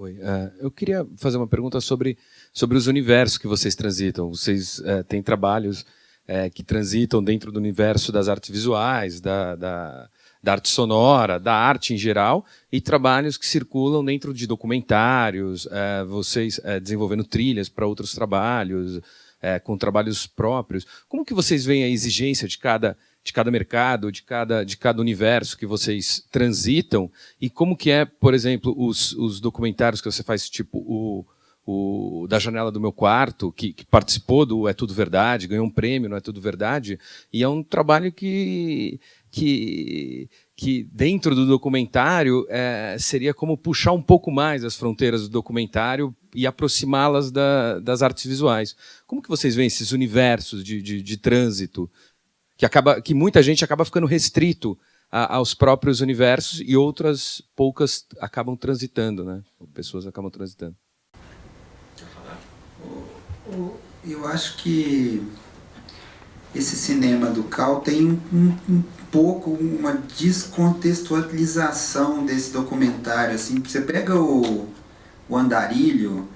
Oi, eu queria fazer uma pergunta sobre os universos que vocês transitam. Vocês têm trabalhos que transitam dentro do universo das artes visuais, da arte sonora, da arte em geral, e trabalhos que circulam dentro de documentários, vocês desenvolvendo trilhas para outros trabalhos, com trabalhos próprios. Como que vocês veem a exigência de cada mercado, de cada universo que vocês transitam, e como que é, por exemplo, os documentários que você faz, tipo o da Janela do Meu Quarto, que participou do É Tudo Verdade, ganhou um prêmio no É Tudo Verdade, e é um trabalho que dentro do documentário seria como puxar um pouco mais as fronteiras do documentário e aproximá-las das artes visuais. Como que vocês veem esses universos de trânsito que muita gente acaba ficando restrito aos próprios universos e outras poucas acabam transitando, né? Pessoas acabam transitando. Eu acho que esse cinema do Cal tem um pouco uma descontextualização desse documentário. Assim, você pega o Andarilho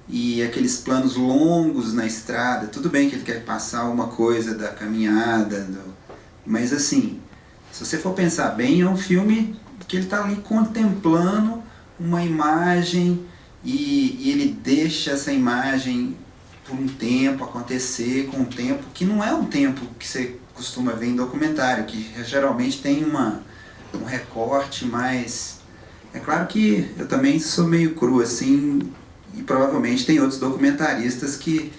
e aqueles planos longos na estrada, tudo bem que ele quer passar uma coisa da caminhada, mas assim, se você for pensar bem, é um filme que ele está ali contemplando uma imagem e ele deixa essa imagem por um tempo acontecer, com um tempo que não é um tempo que você costuma ver em documentário, que geralmente tem um recorte mais... É claro que eu também sou meio cru assim, e provavelmente tem outros documentaristas que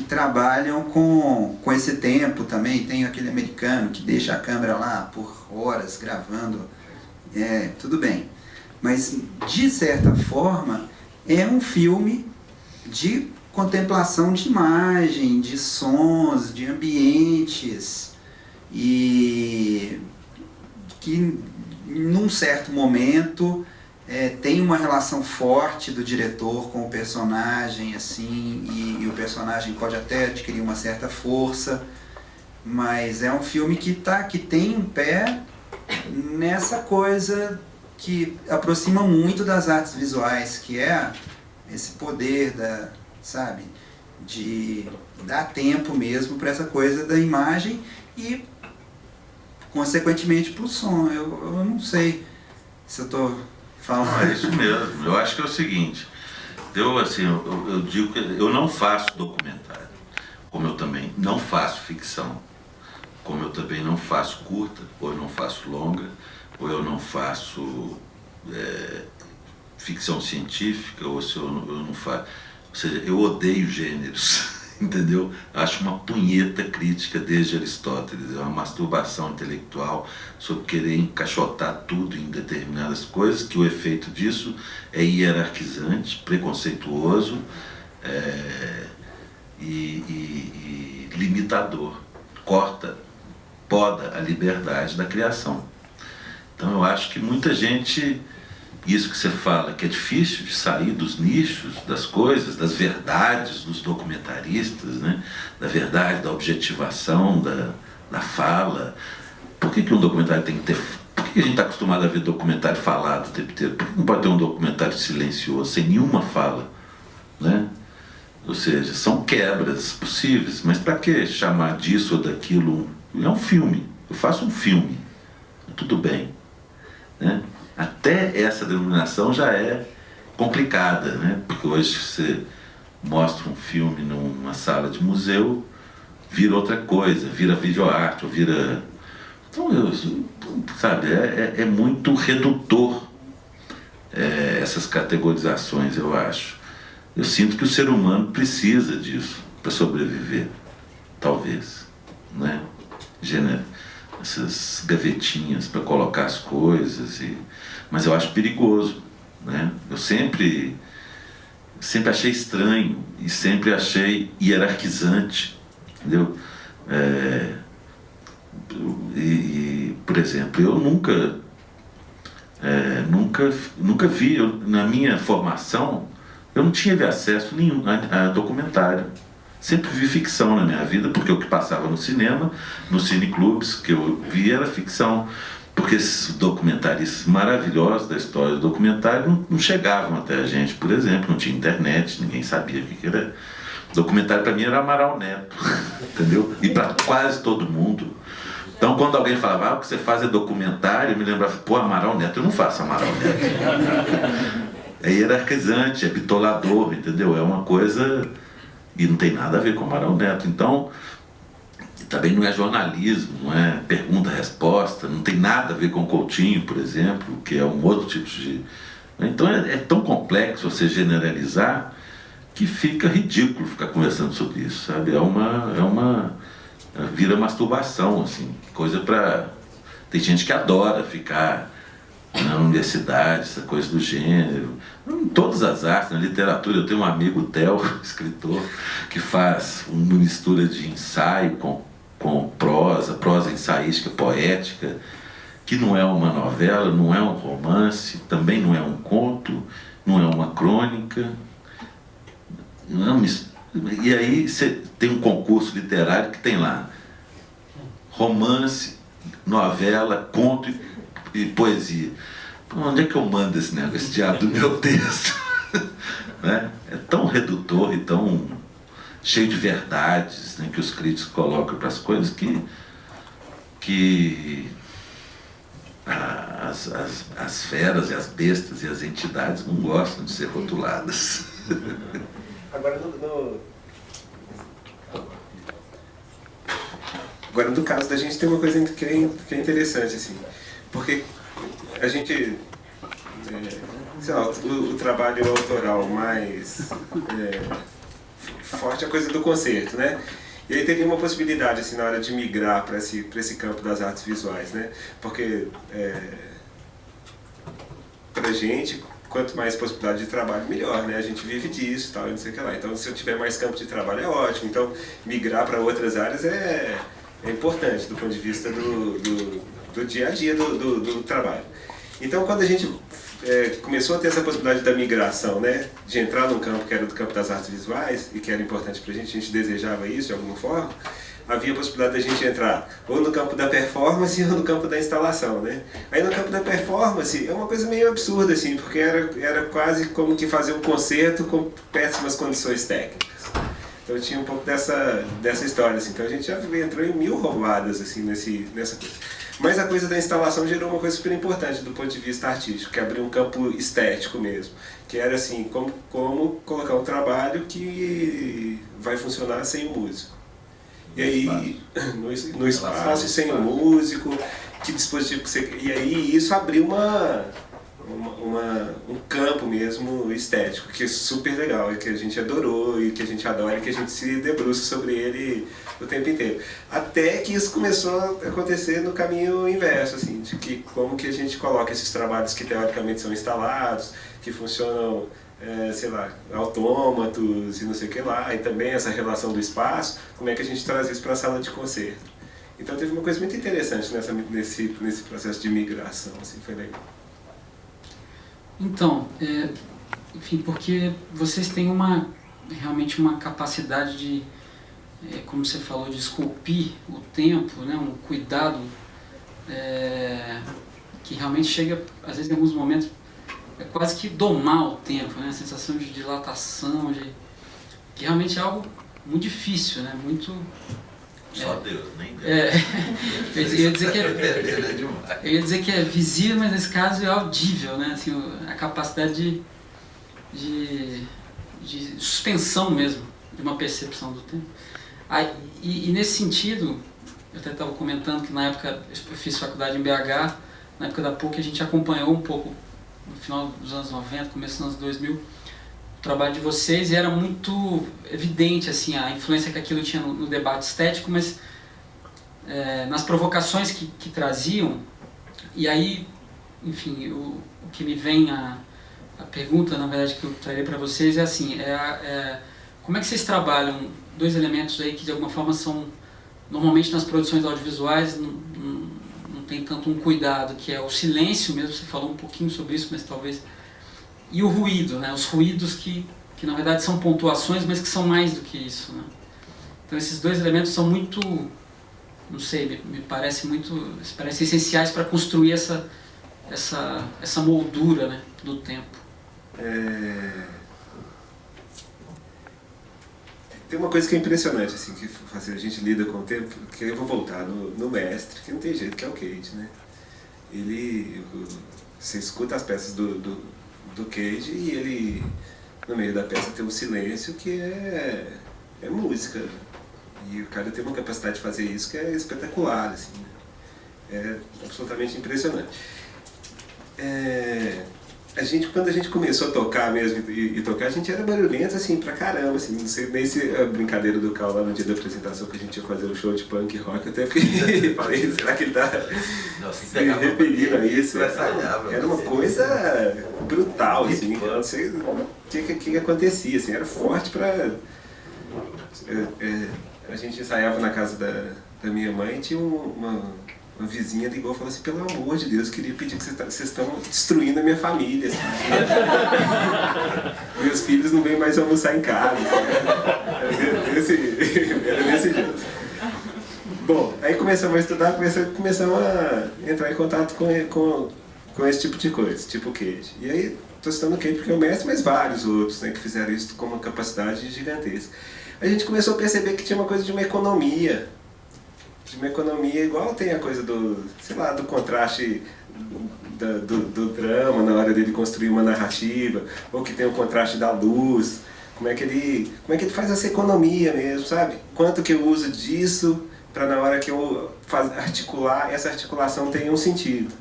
trabalham com esse tempo também. Tem aquele americano que deixa a câmera lá por horas gravando, tudo bem. Mas, de certa forma, é um filme de contemplação de imagem, de sons, de ambientes, e que, num certo momento, tem uma relação forte do diretor com o personagem, assim, e o personagem pode até adquirir uma certa força, mas é um filme que tem um pé nessa coisa que aproxima muito das artes visuais, que é esse poder sabe, de dar tempo mesmo para essa coisa da imagem e, consequentemente, para o som. Eu não sei se eu estou falando... Não, é isso mesmo. Eu acho que é o seguinte, eu digo que eu não faço documentário, como eu também não faço ficção, como eu também não faço curta, ou eu não faço longa, ou eu não faço ficção científica, ou se eu não faço... Ou seja, eu odeio gêneros, entendeu? Acho uma punheta crítica desde Aristóteles, é uma masturbação intelectual sobre querer encaixotar tudo em determinadas coisas, que o efeito disso é hierarquizante, preconceituoso e limitador. Poda a liberdade da criação. Então eu acho que muita gente... Isso que você fala, que é difícil de sair dos nichos, das coisas, das verdades dos documentaristas, né? Da verdade, da objetivação, da fala. Por que um documentário tem que ter... Por que a gente está acostumado a ver documentário falado o tempo inteiro? Por que não pode ter um documentário silencioso, sem nenhuma fala? Né? Ou seja, são quebras possíveis, mas para que chamar disso ou daquilo? É um filme, eu faço um filme, tudo bem, né? Até essa denominação já é complicada, né? Porque hoje você mostra um filme numa sala de museu, vira outra coisa, vira videoarte, ou vira... Então, sabe, é muito redutor essas categorizações, eu acho. Eu sinto que o ser humano precisa disso para sobreviver, talvez, né? Essas gavetinhas para colocar as coisas, mas eu acho perigoso, né? Eu sempre achei estranho e sempre achei hierarquizante, entendeu? Por exemplo, eu nunca vi, na minha formação, eu não tive acesso nenhum a documentário. Sempre vi ficção na minha vida, porque o que passava no cinema, nos cineclubes que eu via era ficção. porque esses documentaristas maravilhosos da história do documentário não chegavam até a gente, por exemplo, não tinha internet, ninguém sabia o que era. Documentário para mim era Amaral Neto, entendeu? E para quase todo mundo. Então, quando alguém falava, o que você faz é documentário, eu me lembrava, pô, Amaral Neto, eu não faço Amaral Neto. É hierarquizante, é bitolador, entendeu? É uma coisa... E não tem nada a ver com Amaral Neto. Então, também não é jornalismo, não é pergunta-resposta, não tem nada a ver com Coutinho, por exemplo, que é um outro tipo de... Então, é tão complexo você generalizar que fica ridículo ficar conversando sobre isso, sabe? Vira masturbação, assim, coisa para... Tem gente que adora ficar na universidade, essa coisa do gênero, em todas as artes, na literatura. Eu tenho um amigo, Theo, escritor, que faz uma mistura de ensaio com prosa ensaística, poética, que não é uma novela, não é um romance, também não é um conto, não é uma crônica, não é uma... E aí você tem um concurso literário que tem lá romance, novela, conto e poesia. Onde é que eu mando esse diabo do meu texto? Né? É tão redutor e tão cheio de verdades, né, que os críticos colocam para as coisas que as feras e as bestas e as entidades não gostam de ser rotuladas. Agora, Agora, no caso da gente, tem uma coisa que é interessante, assim, porque a gente, sei lá, o trabalho autoral mais forte é a coisa do concerto, né? E aí teria uma possibilidade, assim, na hora de migrar para esse campo das artes visuais, né? Porque, pra gente, quanto mais possibilidade de trabalho, melhor, né? A gente vive disso, tal, e não sei o que lá. Então, se eu tiver mais campo de trabalho, é ótimo. Então, migrar para outras áreas é importante do ponto de vista do dia a dia do trabalho. Então, quando a gente começou a ter essa possibilidade da migração, né, de entrar num campo que era do campo das artes visuais, e que era importante para a gente desejava isso de alguma forma, havia a possibilidade da gente entrar ou no campo da performance ou no campo da instalação, né? Aí no campo da performance é uma coisa meio absurda, assim, porque era quase como que fazer um concerto com péssimas condições técnicas. Então tinha um pouco dessa história, assim. Então a gente já entrou em 1000 roubadas, assim, nessa coisa. Mas a coisa da instalação gerou uma coisa super importante do ponto de vista artístico, que abriu um campo estético mesmo. Que era assim, como colocar um trabalho que vai funcionar sem o músico. E aí, no espaço, sem o músico, que dispositivo que você... E aí isso abriu um campo mesmo estético, que é super legal, e que a gente adorou, e que a gente adora, e que a gente se debruça sobre ele o tempo inteiro. Até que isso começou a acontecer no caminho inverso, assim, de que como que a gente coloca esses trabalhos que teoricamente são instalados, que funcionam, sei lá, autômatos e não sei o que lá, e também essa relação do espaço, como é que a gente traz isso para a sala de concerto. Então teve uma coisa muito interessante nesse processo de migração, assim, foi legal. Então, enfim, porque vocês têm realmente uma capacidade de, como você falou, de esculpir o tempo, né, um cuidado que realmente chega, às vezes em alguns momentos, quase que domar o tempo, né, a sensação de dilatação, que realmente é algo muito difícil, né, muito... Só Deus, nem Deus. Eu ia dizer que é visível, mas nesse caso é audível, né? Assim, a capacidade de suspensão mesmo, de uma percepção do tempo. E nesse sentido, eu até estava comentando que na época eu fiz faculdade em BH, na época da PUC a gente acompanhou um pouco, no final dos anos 90, começo dos anos 2000, o trabalho de vocês, e era muito evidente assim, a influência que aquilo tinha no debate estético, mas nas provocações que traziam. E aí, enfim, o que me vem a pergunta, na verdade, que eu traria para vocês é assim, como é que vocês trabalham dois elementos aí que de alguma forma são, normalmente nas produções audiovisuais não tem tanto um cuidado, que é o silêncio mesmo, você falou um pouquinho sobre isso, mas talvez... E o ruído, né? Os ruídos que na verdade são pontuações, mas que são mais do que isso, né? Então esses dois elementos são muito não sei, me parece essenciais para construir essa moldura, né, do tempo. Tem uma coisa que é impressionante, assim, que a gente lida com o tempo, que eu vou voltar no mestre, que não tem jeito, que é o Cage, né? Você escuta as peças do Cage e ele, no meio da peça, tem um silêncio que é música. E o cara tem uma capacidade de fazer isso que é espetacular, assim, né? É absolutamente impressionante. Quando a gente começou a tocar mesmo e tocar, a gente era barulhento assim pra caramba, assim, não sei nem se a brincadeira do Cal lá no dia da apresentação que a gente ia fazer um show de punk rock, até fiquei, falei, será que ele tá se referindo a isso? Era uma coisa brutal, assim, eu não sei o que acontecia, assim, era forte pra... A gente ensaiava na casa da minha mãe e tinha uma vizinha ligou e falou assim, pelo amor de Deus, eu queria pedir que vocês estão destruindo a minha família. Assim. Meus filhos não vêm mais almoçar em casa. Assim. Era desse jeito. Bom, aí começamos a estudar, começamos a entrar em contato com esse tipo de coisa, tipo o Cage. E aí, estou citando o Cage porque é o mestre, mas vários outros, né, que fizeram isso com uma capacidade gigantesca. A gente começou a perceber que tinha uma coisa de uma economia. Igual tem a coisa do contraste do drama na hora dele construir uma narrativa, ou que tem o contraste da luz, como é que ele faz essa economia mesmo, sabe? Quanto que eu uso disso para na hora que eu articular, essa articulação tenha um sentido.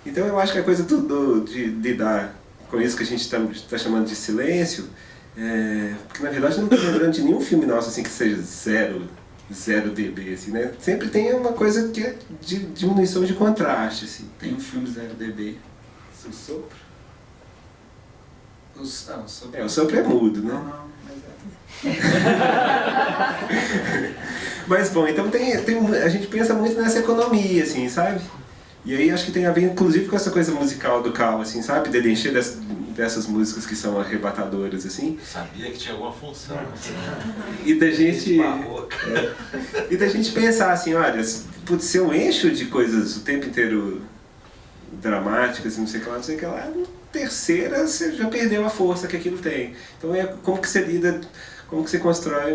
Então eu acho que a coisa de lidar com isso que a gente está chamando de silêncio, porque na verdade eu não estou lembrando de nenhum filme nosso assim que seja zero dB, assim, né? Sempre tem uma coisa que é de diminuição de contraste, assim. Tem um filme 0 dB. O sopro? O sopro. O sopro é mudo, né? Não, mas bom, então a gente pensa muito nessa economia, assim, sabe? E aí acho que tem a ver, inclusive, com essa coisa musical do Cal, assim, sabe? Dele encher dessas músicas que são arrebatadoras, assim. Sabia que tinha alguma função. E da gente... e da gente pensar assim, olha, se eu encho de coisas o tempo inteiro dramáticas, não sei o que lá, na terceira você já perdeu a força que aquilo tem. Então como que você lida, como que você constrói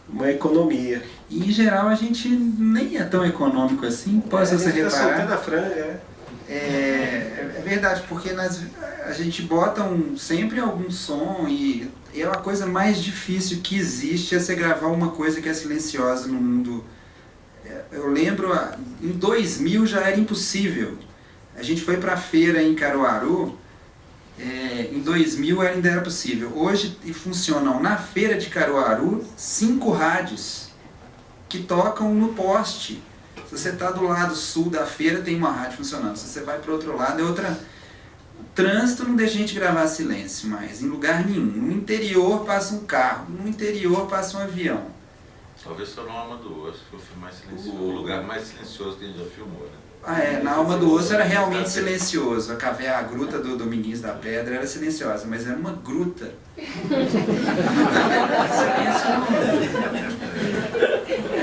uma economia. E em geral a gente nem é tão econômico assim, pode você reparar. Tá soltando a franga, É verdade, porque a gente bota sempre algum som e é uma coisa mais difícil que existe é você gravar uma coisa que é silenciosa no mundo. Eu lembro, em 2000 já era impossível. A gente foi para a feira em Caruaru, em 2000 ainda era possível. Hoje funcionam na feira de Caruaru 5 rádios que tocam no poste. Se você está do lado sul da feira, tem uma rádio funcionando. Se você vai para o outro lado, é outra. O trânsito não deixa a gente gravar silêncio mais, em lugar nenhum. No interior passa um carro, no interior passa um avião. Talvez só na Alma do Osso, que foi o filme mais silencioso, o lugar mais silencioso que a gente já filmou, né? Na Alma do Osso era realmente silencioso. A gruta do Dominguinhos da Pedra era silenciosa, mas era uma gruta. Silêncio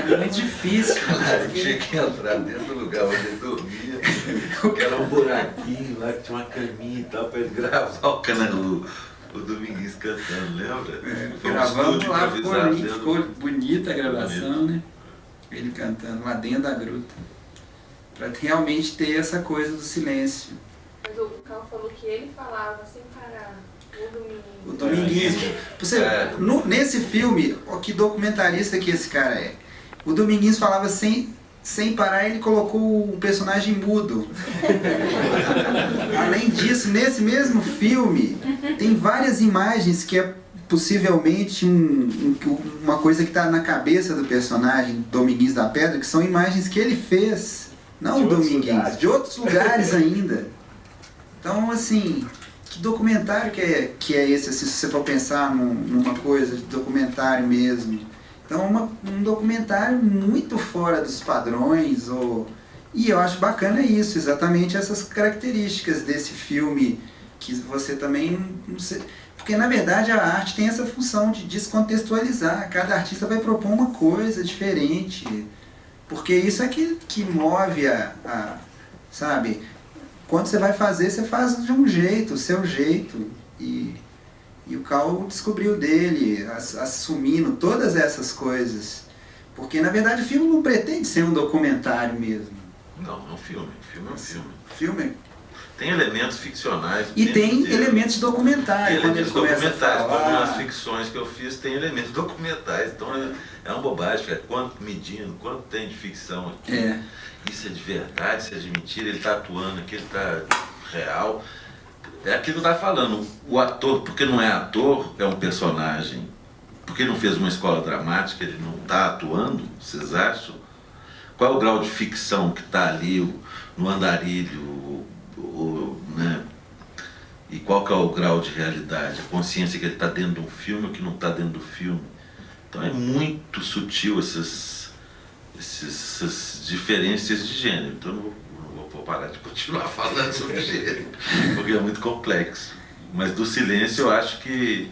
é muito difícil. Tinha que entrar dentro do lugar onde ele dormia, que era um buraquinho lá, que tinha uma caminha e tal, para ele gravar o Dominguinhos cantando, lembra? Gravamos lá, ficou bonita a gravação, né? Ele cantando lá dentro da gruta. Para realmente ter essa coisa do silêncio. Mas o Cal falou que ele falava sem parar. O Dominguinhos. Nesse filme, que documentarista que esse cara é. O Dominguinhos falava sem parar, ele colocou o personagem mudo. Além disso, nesse mesmo filme, tem várias imagens que é possivelmente uma coisa que está na cabeça do personagem Dominguinhos da Pedra, que são imagens que ele fez. Não o Dominguinhos, de outros lugares ainda. Então, assim, que documentário que é esse, assim, se você for pensar numa coisa de documentário mesmo. Então, um documentário muito fora dos padrões. E eu acho bacana isso, exatamente essas características desse filme, que você também não sei. Porque, na verdade, a arte tem essa função de descontextualizar. Cada artista vai propor uma coisa diferente. Porque isso é que move sabe? Quando você vai fazer, você faz de um jeito, o seu jeito. E o Cal descobriu dele, assumindo todas essas coisas. Porque, na verdade, o filme não pretende ser um documentário mesmo. Não, é um filme. O filme é um filme. Filme. Tem elementos ficcionais. E tem elementos documentários. Tem Quando ele elementos começa documentais. a Como falar... nas ficções que eu fiz, tem elementos documentais. Então é uma bobagem. É quanto medindo, quanto tem de ficção aqui. Isso é de verdade, isso é de mentira. Ele está atuando aqui, ele está real. É aquilo que eu estava falando. O ator, porque não é ator, é um personagem. Porque não fez uma escola dramática, ele não está atuando, vocês acham? Qual é o grau de ficção que está ali no andarilho, né? E qual que é o grau de realidade? A consciência que ele está dentro de um filme ou que não está dentro do filme. Então é muito sutil essas diferenças de gênero. Então eu não vou parar de continuar falando sobre gênero, porque é muito complexo. Mas do silêncio eu acho que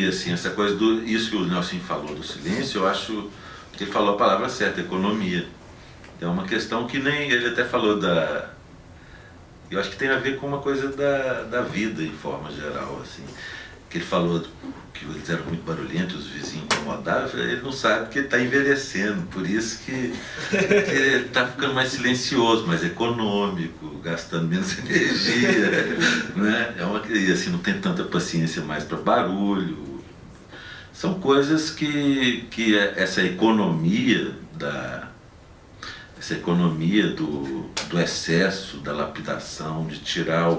assim, essa coisa isso que o Nelson falou do silêncio, eu acho que ele falou a palavra certa, economia. É uma questão que nem ele até falou eu acho que tem a ver com uma coisa da vida em forma geral, assim. Que ele falou que eles eram muito barulhentos, os vizinhos incomodavam, ele não sabe que ele está envelhecendo, por isso que ele está ficando mais silencioso, mais econômico, gastando menos energia, né? E assim, não tem tanta paciência mais para barulho. São coisas que essa economia do excesso, da lapidação, de tirar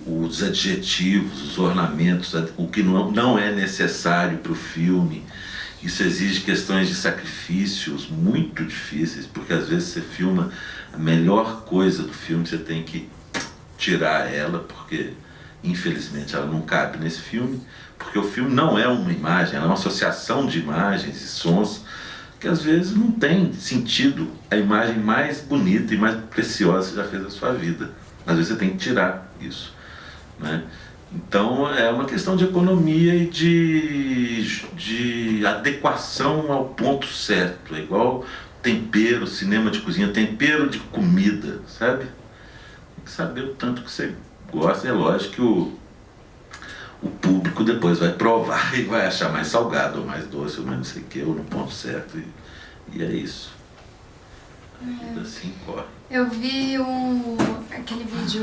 os adjetivos, os ornamentos, o que não é necessário para o filme. Isso exige questões de sacrifícios muito difíceis, porque às vezes você filma a melhor coisa do filme, você tem que tirar ela, porque infelizmente ela não cabe nesse filme, porque o filme não é uma imagem, ela é uma associação de imagens e sons que às vezes não tem sentido a imagem mais bonita e mais preciosa que você já fez da sua vida. Às vezes você tem que tirar isso, né? Então é uma questão de economia e de adequação ao ponto certo. É igual tempero, cinema de cozinha, tempero de comida, sabe? Tem que saber o tanto que você gosta. É lógico que o público depois vai provar e vai achar mais salgado, ou mais doce, ou mais não sei o que, ou no ponto certo. E é isso. A vida assim corre. Eu vi aquele vídeo,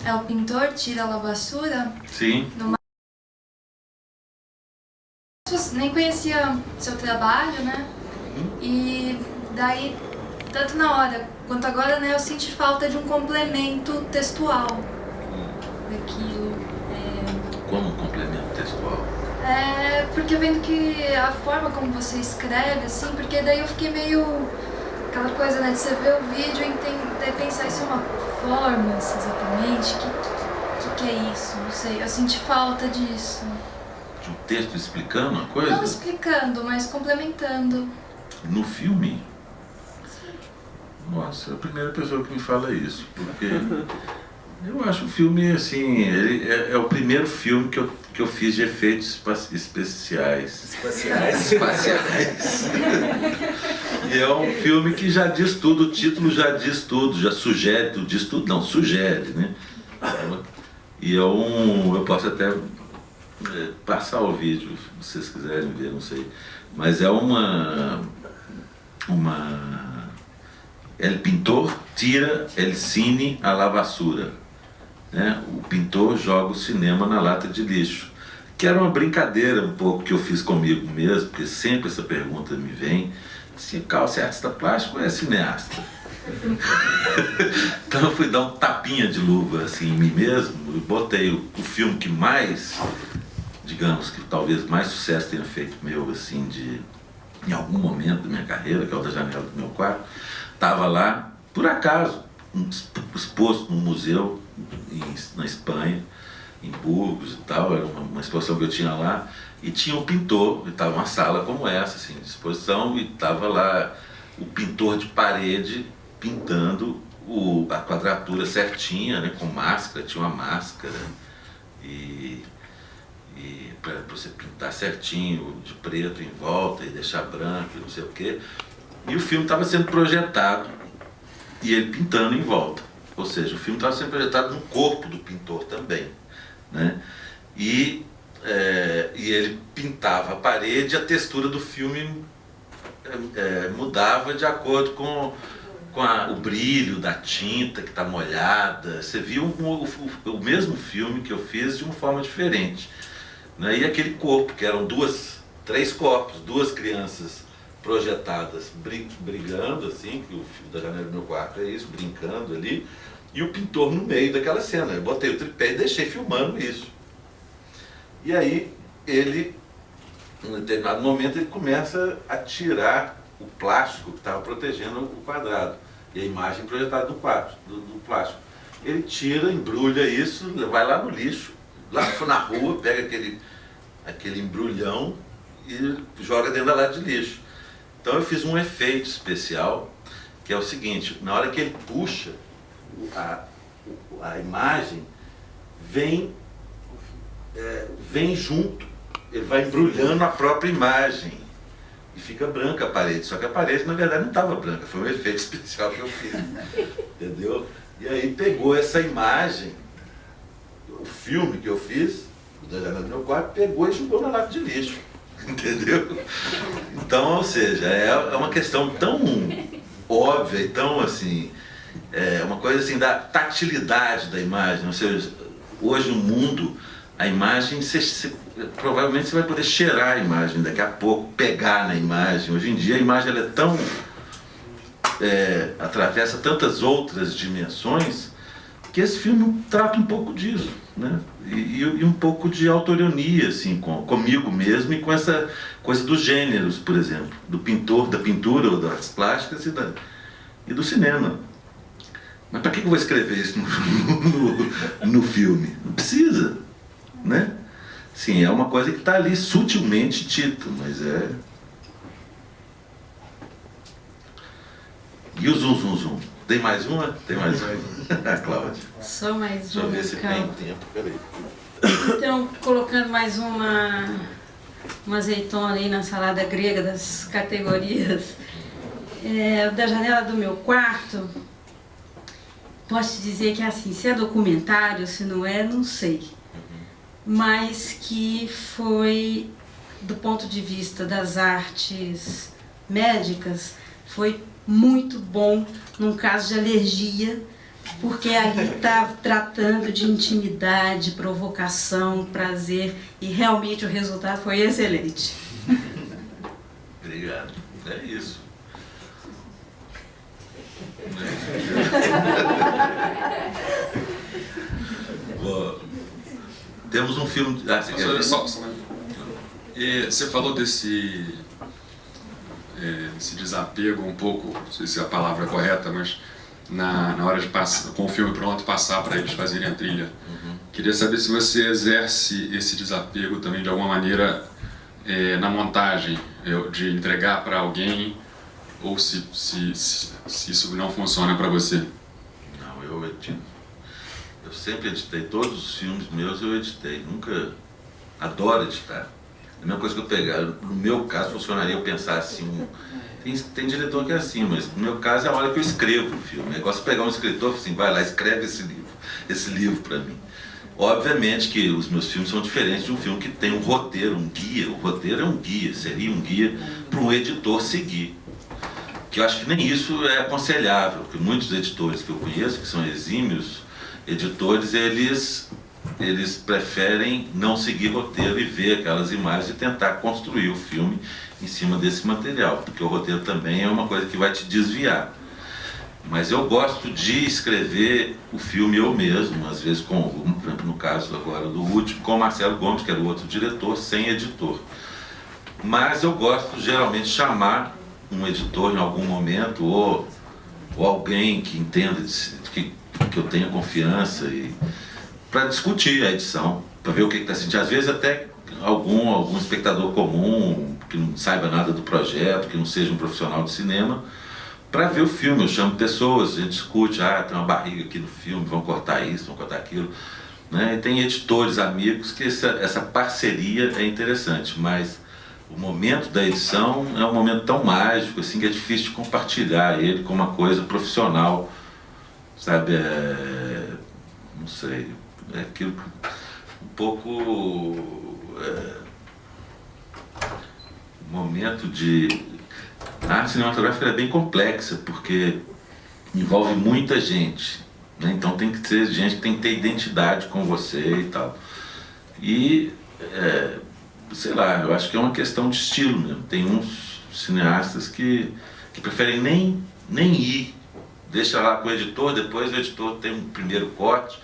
é o pintor tira a basura. Sim. Nem conhecia seu trabalho, né? E daí, tanto na hora quanto agora, né, eu senti falta de um complemento textual daquilo. Como um complemento textual? Porque vendo que a forma como você escreve, assim, porque daí eu fiquei meio... Aquela coisa, né, de você ver o vídeo e pensar isso é uma performance, exatamente, que é isso? Não sei, eu senti falta disso. De um texto explicando a coisa? Não explicando, mas complementando. No filme? Nossa, é a primeira pessoa que me fala isso, porque eu acho o filme, assim, ele é o primeiro filme que eu fiz de efeitos especiais. Espaciais? E é um filme que já diz tudo, o título já diz tudo, já sugere tudo, diz tudo, não, sugere, né? E eu posso até passar o vídeo, se vocês quiserem ver, não sei. Mas é El pintor tira el cine a la basura, né? O pintor joga o cinema na lata de lixo, que era uma brincadeira um pouco que eu fiz comigo mesmo, porque sempre essa pergunta me vem, se é artista plástico ou é cineasta? Então eu fui dar um tapinha de luva assim, em mim mesmo e botei o filme que mais, digamos, que talvez mais sucesso tenha feito meu, assim, em algum momento da minha carreira, que é o Da Janela do Meu Quarto, estava lá, por acaso, exposto num museu na Espanha, em Burgos e tal, era uma exposição que eu tinha lá, e tinha um pintor, estava uma sala como essa, assim, de exposição, e estava lá o pintor de parede pintando a quadratura certinha, né, com máscara, tinha uma máscara, e para você pintar certinho, de preto em volta, e deixar branco, e não sei o quê. E o filme estava sendo projetado e ele pintando em volta. Ou seja, o filme estava sendo projetado no corpo do pintor também, né? E ele pintava a parede e a textura do filme mudava de acordo com o brilho da tinta que está molhada. Você viu o mesmo filme que eu fiz de uma forma diferente, né? E aquele corpo, que eram três corpos, duas crianças projetadas brigando, assim, que o filme da janela do meu quarto é isso, brincando ali, e o pintor no meio daquela cena. Eu botei o tripé e deixei filmando isso. E aí ele, em um determinado momento, ele começa a tirar o plástico que estava protegendo o quadrado e a imagem projetada no plástico. Ele tira, embrulha isso, vai lá no lixo, lá na rua, pega aquele embrulhão e joga dentro da lata de lixo. Então eu fiz um efeito especial, que é o seguinte: na hora que ele puxa, a imagem vem junto, ele vai embrulhando a própria imagem e fica branca a parede. Só que a parede na verdade não estava branca, foi um efeito especial que eu fiz, entendeu? E aí pegou essa imagem, o filme que eu fiz, da janela do meu quarto, pegou e jogou na lata de lixo, entendeu? Então, ou seja, é uma questão tão óbvia e tão assim, uma coisa assim da tatilidade da imagem. Ou seja, hoje no mundo a imagem, provavelmente você vai poder cheirar a imagem daqui a pouco, pegar na imagem. Hoje em dia a imagem ela é tão atravessa tantas outras dimensões que esse filme trata um pouco disso, né? E um pouco de autoironia, assim, comigo mesmo e com essa coisa dos gêneros, por exemplo, do pintor, da pintura ou das plásticas e do cinema. Mas para que eu vou escrever isso no filme? Não precisa, né? Sim, é uma coisa que está ali sutilmente dita, mas E o zum? Tem mais uma? Tem mais uma? Cláudia. Só mais Deixa eu uma. ver se tem tempo, peraí. Então, colocando mais uma azeitona aí na salada grega das categorias. Da janela do meu quarto, posso te dizer que assim, se é documentário, se não é, não sei. Mas que foi, do ponto de vista das artes médicas, foi muito bom num caso de alergia, porque ali está tratando de intimidade, provocação, prazer, e realmente o resultado foi excelente. Obrigado. É isso. Temos um filme. Você quer ver? Você falou desse desapego um pouco, não sei se a palavra é correta, mas na hora de passar, com o filme pronto, passar para eles fazerem a trilha. Uhum. Queria saber se você exerce esse desapego também de alguma maneira na montagem, de entregar para alguém, ou se isso não funciona para você. Não, eu edito. Eu sempre editei, todos os filmes meus eu editei, nunca... Adoro editar. É a mesma coisa que eu pegar. No meu caso, funcionaria eu pensar assim... Tem diretor que é assim, mas no meu caso é a hora que eu escrevo o filme. É igual você pegar um escritor e falar assim, vai lá, escreve esse livro para mim. Obviamente que os meus filmes são diferentes de um filme que tem um roteiro, um guia. O roteiro é um guia, seria um guia para um editor seguir. Que eu acho que nem isso é aconselhável, porque muitos editores que eu conheço, que são exímios editores, eles preferem não seguir roteiro e ver aquelas imagens e tentar construir o filme em cima desse material, porque o roteiro também é uma coisa que vai te desviar. Mas eu gosto de escrever o filme eu mesmo, às vezes, por exemplo, no caso agora do último, com o Marcelo Gomes, que era o outro diretor, sem editor. Mas eu gosto geralmente de chamar um editor em algum momento, ou alguém que entenda, que eu tenha confiança, para discutir a edição, para ver o que está sentindo. Às vezes até algum espectador comum, que não saiba nada do projeto, que não seja um profissional de cinema, para ver o filme. Eu chamo pessoas, a gente discute, tem uma barriga aqui no filme, vão cortar isso, vão cortar aquilo, né? E tem editores, amigos, que essa parceria é interessante, mas o momento da edição é um momento tão mágico assim, que é difícil de compartilhar ele com uma coisa profissional, sabe? Não sei, é aquilo que, um pouco o momento de... A arte cinematográfica é bem complexa, porque envolve muita gente, né? Então tem que ser gente que tem que ter identidade com você e tal. E, sei lá, eu acho que é uma questão de estilo mesmo. Tem uns cineastas que preferem nem ir, deixa lá com o editor, depois o editor tem um primeiro corte,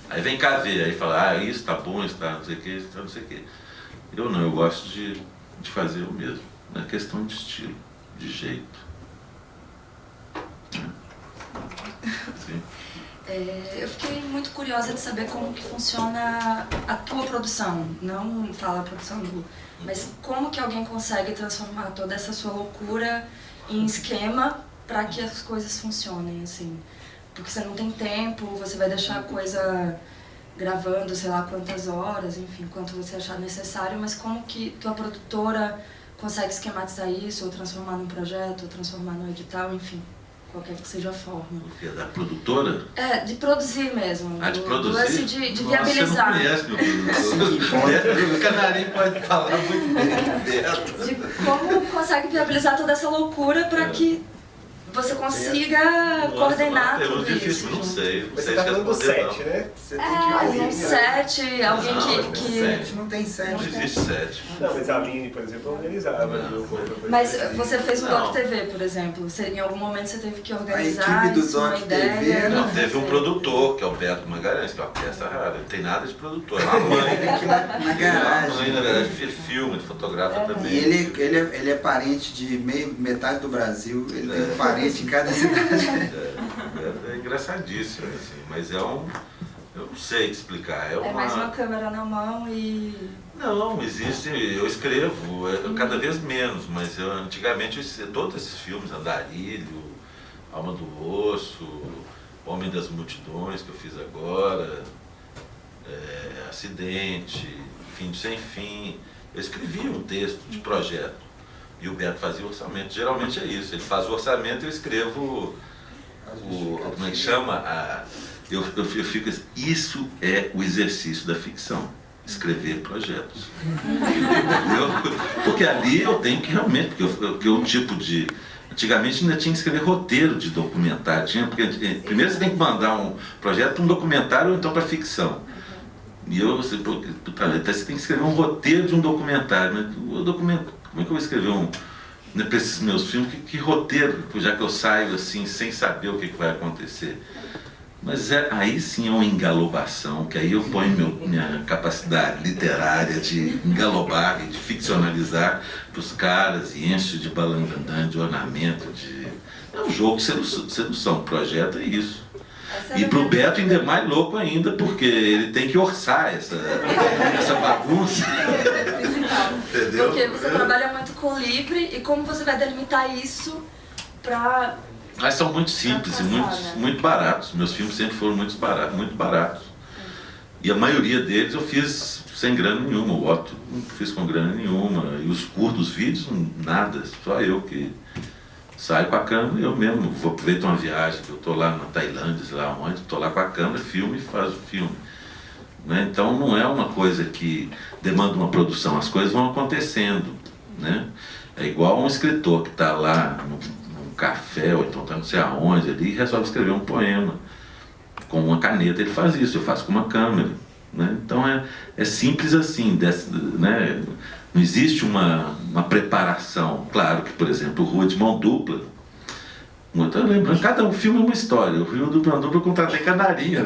aí vem cá ver, aí fala, isso tá bom, isso tá não sei o que, isso tá não sei o que. Eu não, eu gosto de fazer o mesmo. É questão de estilo, de jeito. Sim. Eu fiquei muito curiosa de saber como que funciona a tua produção, não fala a produção do, mas como que alguém consegue transformar toda essa sua loucura em esquema para que as coisas funcionem, assim. Porque você não tem tempo, você vai deixar a coisa gravando, sei lá quantas horas, enfim, quanto você achar necessário, mas como que tua produtora consegue esquematizar isso, ou transformar num projeto, ou transformar num edital, enfim, qualquer que seja a forma. O que é da produtora? De produzir mesmo. De produzir? De viabilizar. Você não conhece meu produtor. O Canarinho pode falar muito bem. De como consegue viabilizar toda essa loucura para que você consiga coordenar tudo isso. Não sei. Você tá falando do set, né? Você tem que um set, alguém que... Não tem set. Não existe set. Não, mas a Aline, por exemplo, organizava. Mas você fez o Doc TV, por exemplo. Em algum momento você teve que organizar a equipe do isso, uma Doc ideia. TV, não, teve um produtor, que é o Beto Magalhães, que é uma peça rara. Não tem nada de produtor. É uma mãe. Tem que ir na garagem. Uma mãe, na verdade, filma, fotografa também. E ele é parente de metade do Brasil. Ele tem parente em cada cidade. É engraçadíssimo, assim, mas eu não sei explicar. É mais uma câmera na mão e... Não, existe, eu escrevo, cada vez menos, mas antigamente todos esses filmes, Andarilho, Alma do Osso, Homem das Multidões, que eu fiz agora, Acidente, Fim do Sem Fim, eu escrevi um texto de projeto. E o Beto fazia o orçamento. Geralmente é isso. Ele faz o orçamento e eu escrevo como é que chama? Eu fico assim, isso é o exercício da ficção. Escrever projetos. Porque ali eu tenho que realmente, porque o tipo de... Antigamente ainda tinha que escrever roteiro de documentário. Porque primeiro você tem que mandar um projeto para um documentário ou então para ficção. E você tem que escrever um roteiro de um documentário. Né? Como é que eu vou escrever para esses meus filmes? Que roteiro, já que eu saio assim, sem saber o que vai acontecer? Mas aí sim é uma engalobação, que aí eu ponho minha capacidade literária de engalobar e de ficcionalizar para os caras e encho de balangandã, de ornamento, É um jogo de sedução, o projeto é isso. E pro Beto ainda é mais louco ainda, porque ele tem que orçar essa bagunça. Entendeu? Porque você trabalha muito com livre e como você vai delimitar isso para... Mas são muito simples e muito baratos. Meus filmes sempre foram muito baratos. E a maioria deles eu fiz sem grana nenhuma. O Otto não fiz com grana nenhuma. E os curtos vídeos, nada. Só eu que saio com a câmera e eu mesmo aproveito uma viagem, que eu estou lá na Tailândia, sei lá onde, estou lá com a câmera, filmo e faço o filme. Né? Então não é uma coisa que demanda uma produção, as coisas vão acontecendo. Né? É igual um escritor que está lá num café, ou então está não sei aonde ali, e resolve escrever um poema. Com uma caneta ele faz isso, eu faço com uma câmera. Né? Então é simples assim, né? Não existe uma preparação. Claro que, por exemplo, o Rua de Mão Dupla, eu estou lembrando, cada filme é uma história. O Rua de Mão Dupla eu contratei Canarinho,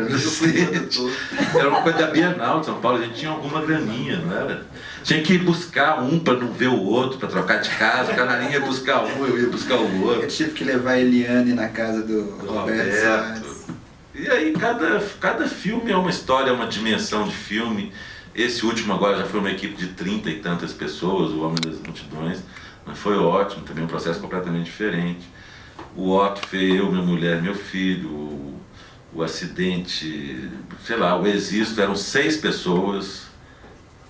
era uma coisa da Bienal de São Paulo, a gente tinha alguma graninha, não era? Tinha que ir buscar um para não ver o outro, para trocar de casa, o Canarinho ia buscar um, eu ia buscar o outro. Eu tive que levar a Eliane na casa do Roberto. E aí cada filme é uma história, é uma dimensão de filme. Esse último agora já foi uma equipe de 30 e tantas pessoas, o Homem das Multidões, mas foi ótimo, também um processo completamente diferente. O Otto fez eu, minha mulher, meu filho, o Acidente, sei lá, o Existo, eram 6 pessoas,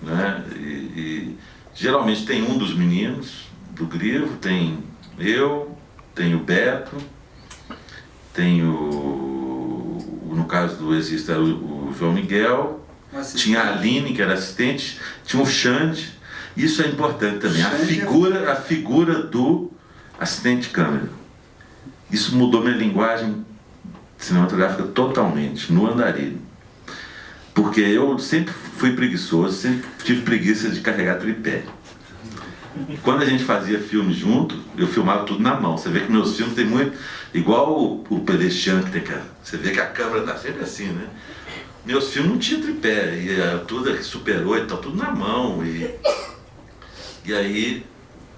né? E Geralmente tem um dos meninos do Grivo, tem eu, tem o Beto, tem no caso do Existe era o João Miguel, tinha a Aline, que era assistente, tinha o Xande. Isso é importante também, a figura do assistente de câmera. Isso mudou minha linguagem cinematográfica totalmente, no Andarilho. Porque eu sempre fui preguiçoso, sempre tive preguiça de carregar tripé. Quando a gente fazia filme junto, eu filmava tudo na mão. Você vê que meus filmes tem muito... Igual o Pedestriano, que tem que... Você vê que a câmera tá sempre assim, né? Meus filmes não tinha tripé, e tudo Super 8, tá tudo na mão. E aí,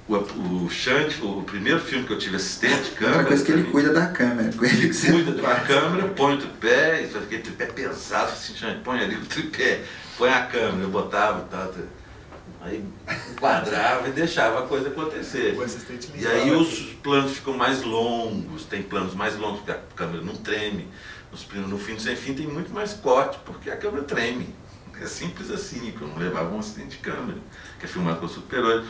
o Xande, o primeiro filme que eu tive assistente de câmera... Outra coisa que ele cuida da câmera. Ele cuida da câmera, põe o tripé, e aquele tripé pesado, assim, Xande, põe ali o tripé, põe a câmera, eu botava e tal... Aí enquadrava e deixava a coisa acontecer. E aí os planos ficam mais longos, tem planos mais longos, porque a câmera não treme. No Fim do Sem Fim tem muito mais corte, porque a câmera treme. É simples assim, que eu não levava um assistente de câmera, que é filmado com Super 8.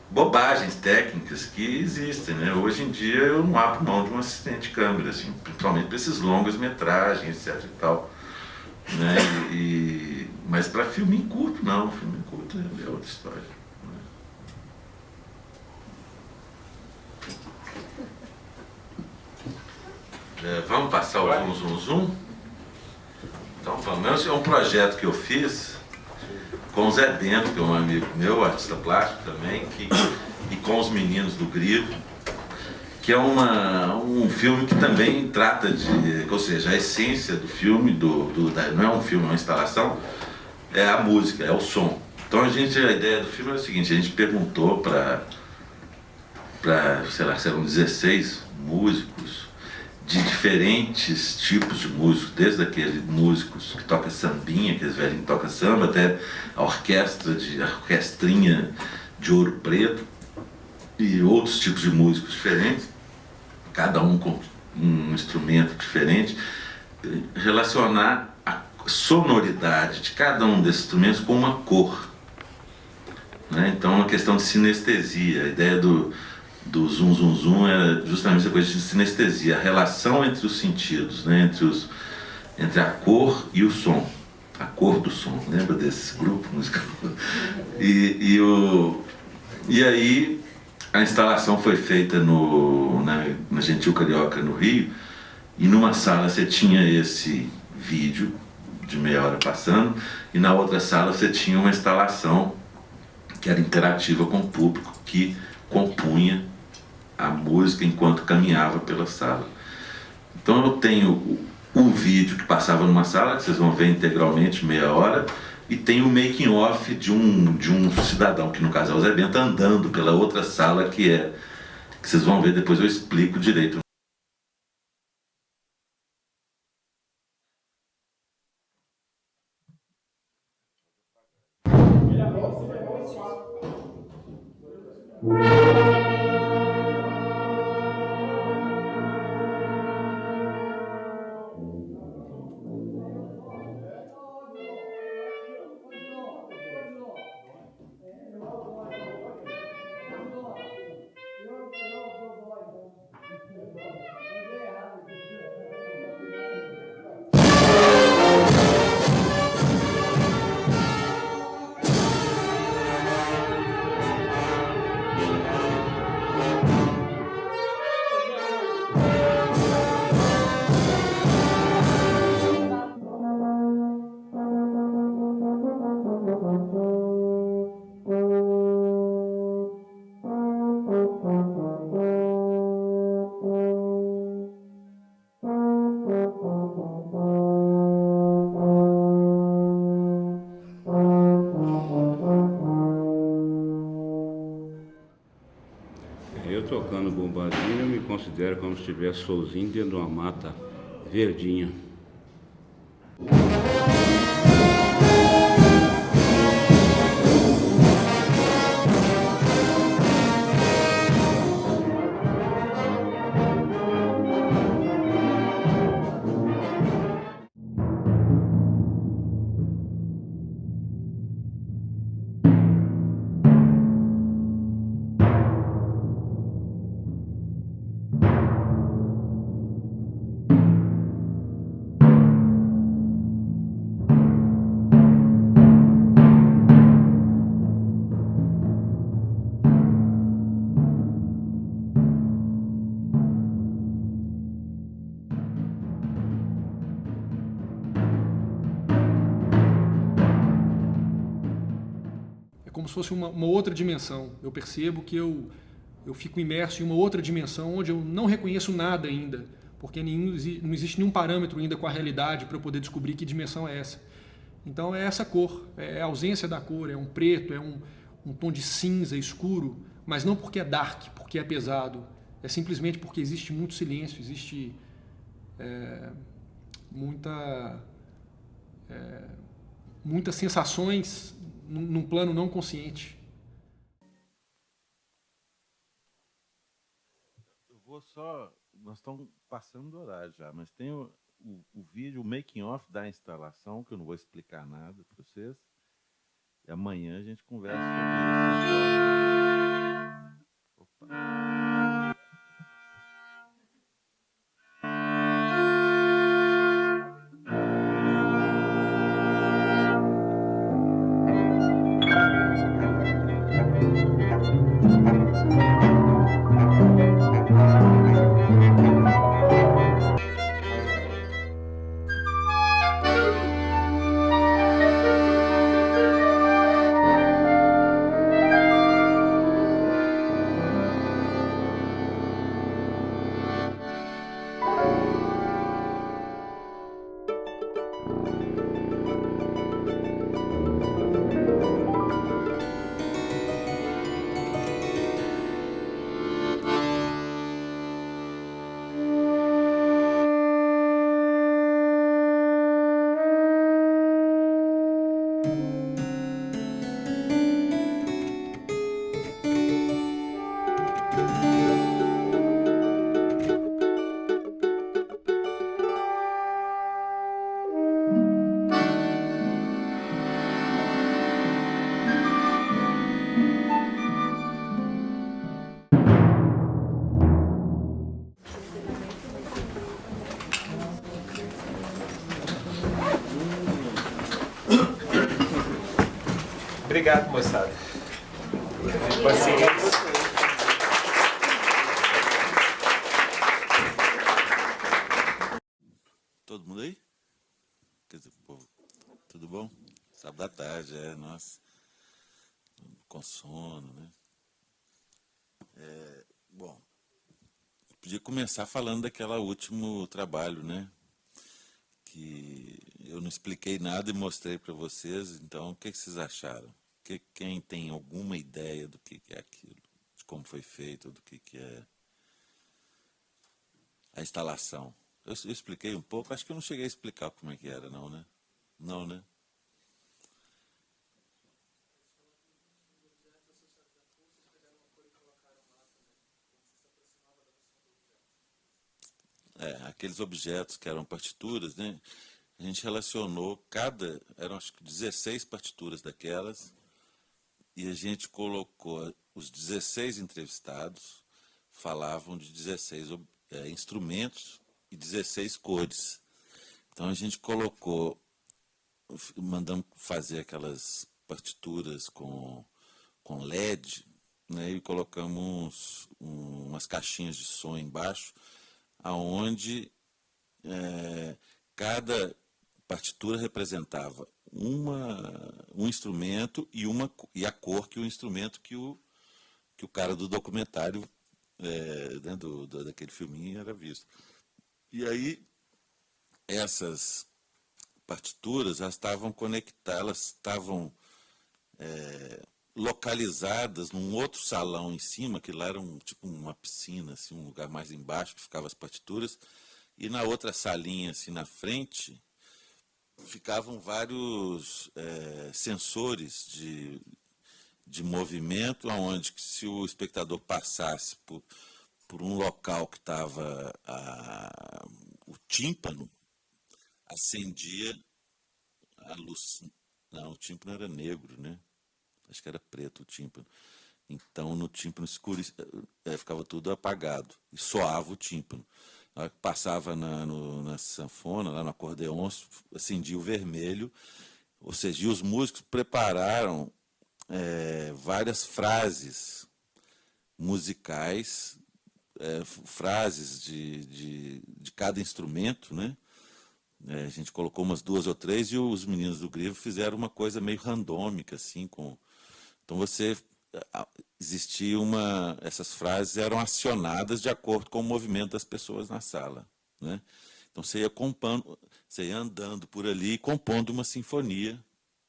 Bobagens técnicas que existem, né? Hoje em dia eu não abro mão de um assistente de câmera, assim, principalmente para esses longas metragens, etc e tal. Né? Mas para filme em curto, não. Filme em curto é outra história. Né? Vamos passar o zoom? Então vamos. É um projeto que eu fiz com o Zé Bento, que é um amigo meu, artista plástico também, e com os meninos do Grivo, que é um filme que também trata de, ou seja, a essência do filme, não é um filme, é uma instalação, é a música, é o som. Então a ideia do filme é o seguinte, a gente perguntou para sei lá, serão 16 músicos de diferentes tipos de músicos, desde aqueles músicos que tocam sambinha, aqueles velhinhos que tocam samba, até a orquestrinha de Ouro Preto e outros tipos de músicos diferentes, cada um com um instrumento diferente, relacionar a sonoridade de cada um desses instrumentos com uma cor. Né? Então, uma questão de sinestesia. A ideia do zoom, zoom, zoom era justamente essa coisa de sinestesia, a relação entre os sentidos, né? Entre a cor e o som. A cor do som. Lembra desse grupo musical? E aí, a instalação foi feita na Gentil Carioca, no Rio, e numa sala você tinha esse vídeo de meia hora passando, e na outra sala você tinha uma instalação que era interativa com o público, que compunha a música enquanto caminhava pela sala. Então eu tenho o vídeo que passava numa sala, que vocês vão ver integralmente, meia hora, e tem o making off de um cidadão, que no caso é o Zé Bento, andando pela outra sala, que vocês vão ver depois, eu explico direito. Eu tocando bombardino, eu me considero como se estivesse sozinho dentro de uma mata verdinha. se fosse uma outra dimensão. Eu percebo que eu fico imerso em uma outra dimensão onde eu não reconheço nada ainda, porque não existe nenhum parâmetro ainda com a realidade para eu poder descobrir que dimensão é essa. Então é essa cor, é a ausência da cor, é um preto, é um tom de cinza escuro, mas não porque é dark, porque é pesado, é simplesmente porque existe muito silêncio, existe muitas sensações num plano não consciente. Eu vou só... Nós estamos passando do horário já, mas tem o vídeo, o making off da instalação, que eu não vou explicar nada para vocês. E amanhã a gente conversa sobre isso. Opa. Obrigado, moçada. Paciência. Todo mundo aí? Quer dizer, povo, tudo bom? Sábado à tarde, nossa. Com sono, né? Bom, podia começar falando daquele último trabalho, né? Que eu não expliquei nada e mostrei para vocês, então o que vocês acharam? Quem tem alguma ideia do que é aquilo, de como foi feito, do que é a instalação? Eu expliquei um pouco, acho que eu não cheguei a explicar como é que era, não, né? Não, né? Aqueles objetos que eram partituras, né? A gente relacionou eram acho que 16 partituras daquelas, e a gente colocou os 16 entrevistados, falavam de 16 instrumentos e 16 cores. Então a gente mandamos fazer aquelas partituras com LED, né, e colocamos umas caixinhas de som embaixo, aonde cada partitura representava um instrumento e a cor que o instrumento que o cara do documentário, daquele filminho, era visto. E aí, essas partituras, elas estavam conectadas, elas estavam localizadas num outro salão em cima, que lá era tipo uma piscina, assim, um lugar mais embaixo que ficavam as partituras, e na outra salinha, assim, na frente, ficavam vários sensores de movimento, onde se o espectador passasse por um local que estava o tímpano, acendia a luz. Não, o tímpano era negro, né? Acho que era preto o tímpano. Então, no tímpano escuro, ficava tudo apagado, e soava o tímpano. Na hora que passava na sanfona, lá no acordeon, acendia o vermelho, ou seja, e os músicos prepararam várias frases musicais, frases de cada instrumento, né? A gente colocou umas 2 ou 3 e os meninos do Grivo fizeram uma coisa meio randômica, assim, Então existia essas frases eram acionadas de acordo com o movimento das pessoas na sala, né? Então você ia andando por ali, compondo uma sinfonia,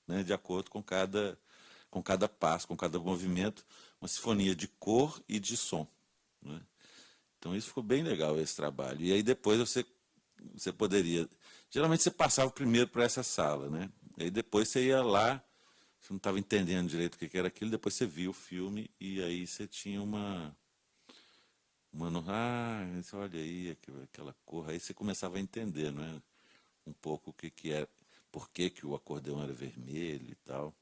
né, de acordo com cada passo, com cada movimento, uma sinfonia de cor e de som, né? Então isso ficou bem legal, esse trabalho. E aí depois você poderia... Geralmente você passava primeiro para essa sala, né? E aí depois você ia lá, você não estava entendendo direito o que era aquilo, depois você via o filme e aí você tinha olha aí, aquela cor. Aí você começava a entender, não é? Um pouco o que era, por que o acordeão era vermelho e tal.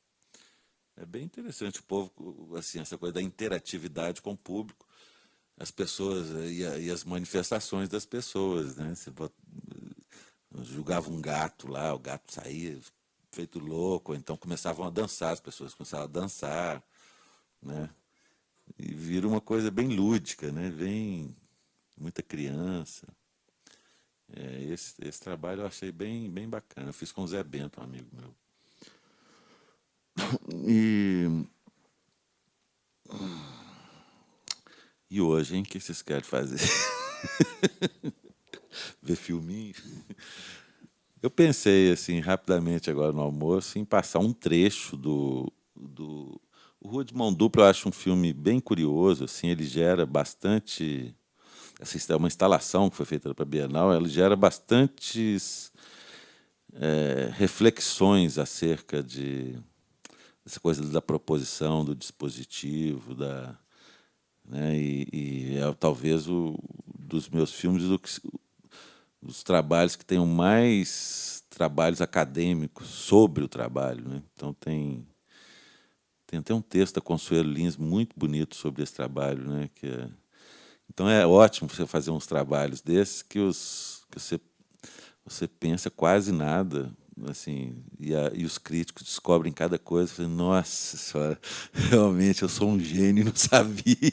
É bem interessante o povo, assim, essa coisa da interatividade com o público, as pessoas e as manifestações das pessoas, né? Você julgava um gato lá, o gato saía feito louco, ou então começavam a dançar, as pessoas começavam a dançar, né? E vira uma coisa bem lúdica, né? Vem muita criança. Esse trabalho eu achei bem bacana. Eu fiz com o Zé Bento, um amigo meu. E hoje, hein? O que vocês querem fazer? Ver filminho? Eu pensei, assim, rapidamente agora no almoço, em passar um trecho do o Rua de Mão Dupla. Eu acho um filme bem curioso, assim, ele gera bastante... Essa é uma instalação que foi feita para a Bienal, ela gera bastantes reflexões acerca dessa coisa da proposição, do dispositivo, né, e é talvez dos meus filmes dos trabalhos que tenham mais trabalhos acadêmicos sobre o trabalho, né? Então tem até um texto da Consuelo Lins muito bonito sobre esse trabalho, né? Então é ótimo você fazer uns trabalhos desses que você pensa quase nada, assim, e os críticos descobrem cada coisa. Você, nossa senhora, realmente eu sou um gênio, não sabia,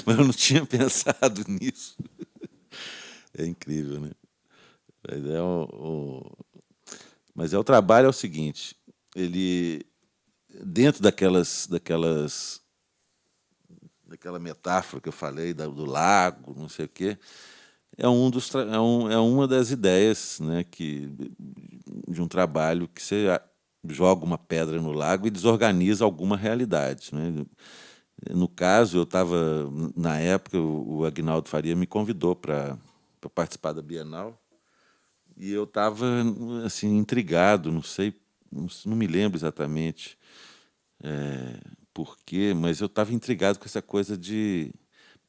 mas eu não tinha pensado nisso. É incrível, né? Mas o trabalho é o seguinte, ele dentro daquela metáfora que eu falei do lago, não sei o quê, é uma das ideias, né, de um trabalho que você joga uma pedra no lago e desorganiza alguma realidade, né? No caso, eu estava, na época, o Aguinaldo Faria me convidou para participar da Bienal e eu estava assim, intrigado, não me lembro exatamente por quê, mas eu estava intrigado com essa coisa de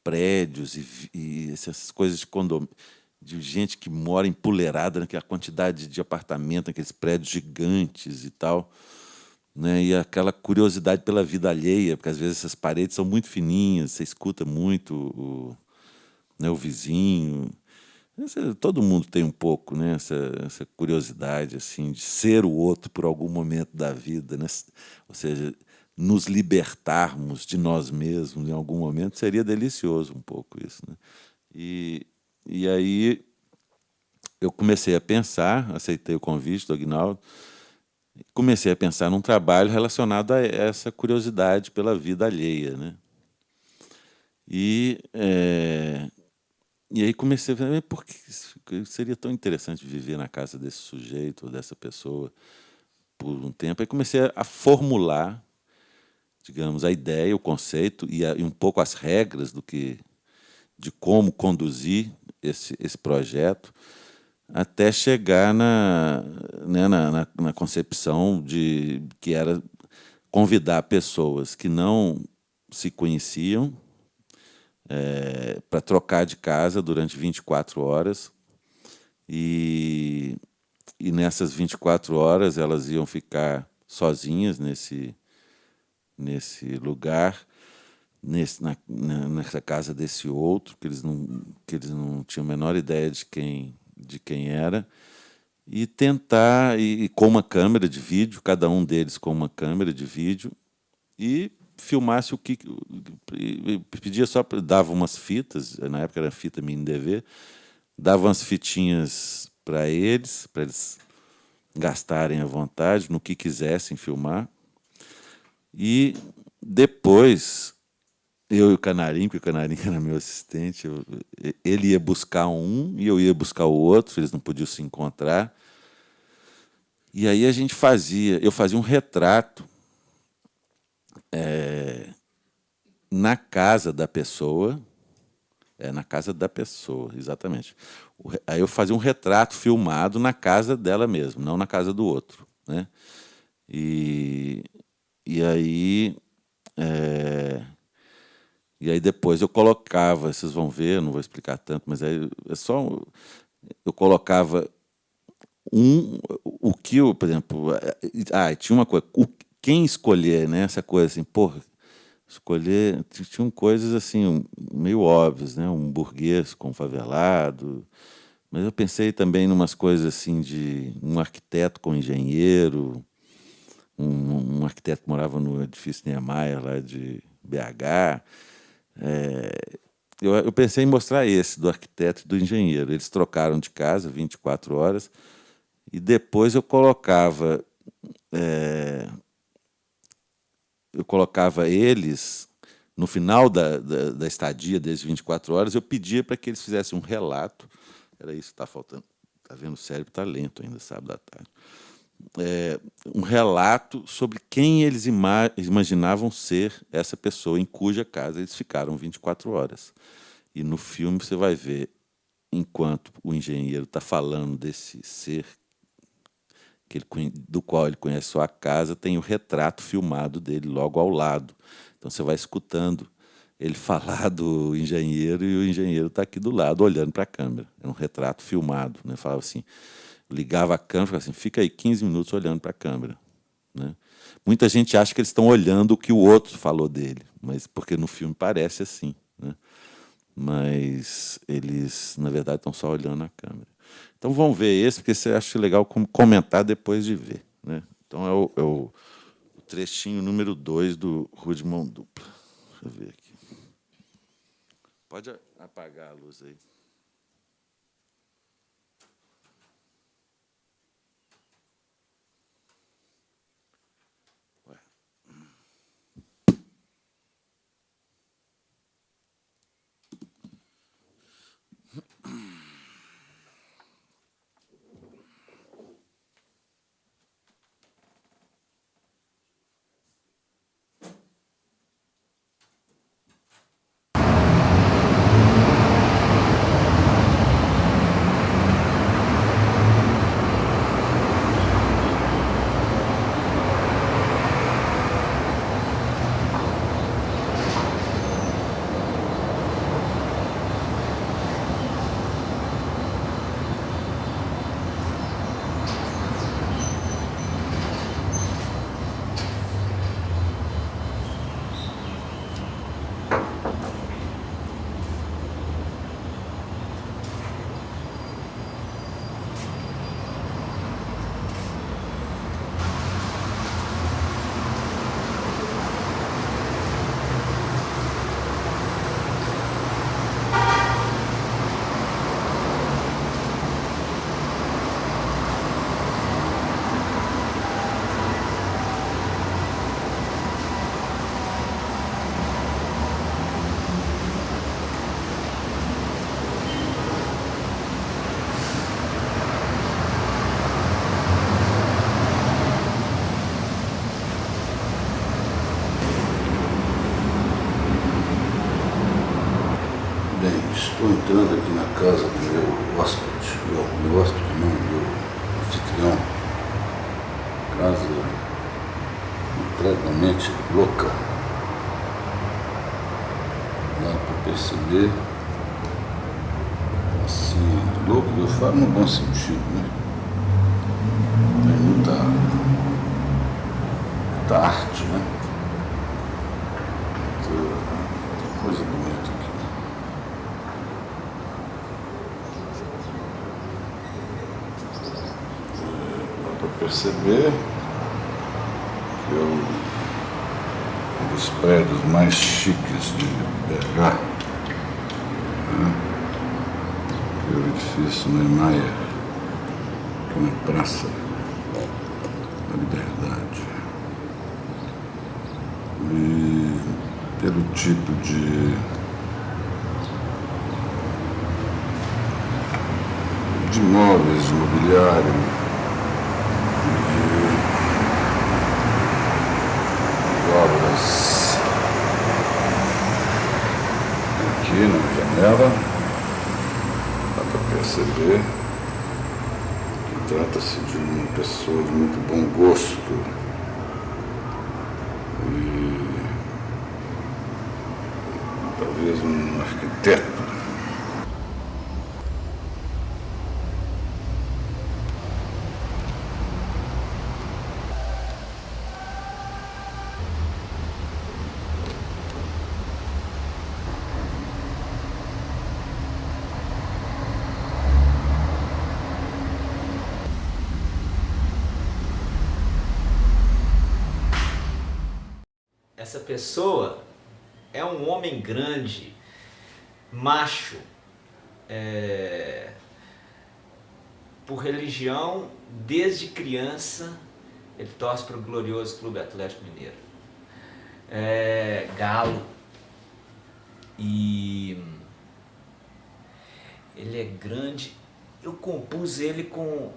prédios e essas coisas de condomínio, de gente que mora empoleirada naquela quantidade de apartamento, naqueles prédios gigantes e tal, né? E aquela curiosidade pela vida alheia, porque às vezes essas paredes são muito fininhas, você escuta muito o vizinho. Todo mundo tem um pouco, né, essa curiosidade assim, de ser o outro por algum momento da vida, né? Ou seja, nos libertarmos de nós mesmos em algum momento, seria delicioso um pouco isso, né? E aí eu comecei a pensar, aceitei o convite do Aguinaldo, comecei a pensar num trabalho relacionado a essa curiosidade pela vida alheia, né? E aí comecei a ver por que seria tão interessante viver na casa desse sujeito ou dessa pessoa por um tempo. Aí comecei a formular, digamos, a ideia, o conceito e um pouco as regras de como conduzir esse projeto, até chegar na concepção que era convidar pessoas que não se conheciam para trocar de casa durante 24 horas. E nessas 24 horas elas iam ficar sozinhas nesse lugar, nessa casa desse outro, que eles não tinham a menor ideia de quem era, e tentar, e com uma câmera de vídeo, cada um deles com uma câmera de vídeo, e filmasse pedia só, dava umas fitas, na época era fita mini DV, dava umas fitinhas para eles gastarem à vontade no que quisessem filmar, e depois, eu e o Canarinho, porque o Canarinho era meu assistente, ele ia buscar um e eu ia buscar o outro, eles não podiam se encontrar. E aí eu fazia um retrato na casa da pessoa. Na casa da pessoa, exatamente. Aí eu fazia um retrato filmado na casa dela mesmo, não na casa do outro, né? E aí depois eu colocava, vocês vão ver, eu não vou explicar tanto, mas aí eu colocava o que eu, por exemplo, tinha uma coisa, quem escolher, né? Essa coisa assim, porra, escolher, tinham coisas assim meio óbvias, né? Um burguês com um favelado, mas eu pensei também em umas coisas assim de um arquiteto com um engenheiro, um arquiteto que morava no edifício Niemeyer lá de BH. Eu pensei em mostrar esse do arquiteto e do engenheiro. Eles trocaram de casa 24 horas e depois eu colocava eles, no final da estadia deles 24 horas, eu pedia para que eles fizessem um relato. Era isso que está faltando. Está vendo? O cérebro está lento ainda, sábado à tarde. Um relato sobre quem eles imaginavam ser essa pessoa em cuja casa eles ficaram 24 horas. E no filme você vai ver, enquanto o engenheiro está falando desse ser do qual ele conhece sua casa, tem o retrato filmado dele logo ao lado. Então você vai escutando ele falar do engenheiro e o engenheiro está aqui do lado, olhando para a câmera. É um retrato filmado, né? Falava assim, ligava a câmera e falava assim, fica aí 15 minutos olhando para a câmera, né? Muita gente acha que eles estão olhando o que o outro falou dele, mas porque no filme parece assim, né? Mas eles, na verdade, estão só olhando a câmera. Então vamos ver esse, porque você acha legal comentar depois de ver, né? Então é o trechinho número 2 do Rua de Mão Dupla. Deixa eu ver aqui. Pode apagar a luz aí. Estou entrando aqui na casa do meu hóspede, meu anfitrião. Casa completamente louca. Dá para perceber, assim, louco, eu falo no bom sentido, né? Tem muita arte, né? Muita coisa bonita aqui. Perceber que é um dos prédios mais chiques de BH, né? Que é o edifício Niemeyer, que é na Praça da Liberdade. E pelo tipo de móveis, de mobiliário, de obras aqui na janela, dá para perceber que trata-se de uma pessoa de muito bom gosto e talvez um arquiteto. Essa pessoa é um homem grande, macho, por religião, desde criança, ele torce para o glorioso Clube Atlético Mineiro. Galo. E ele é grande. Eu compus ele com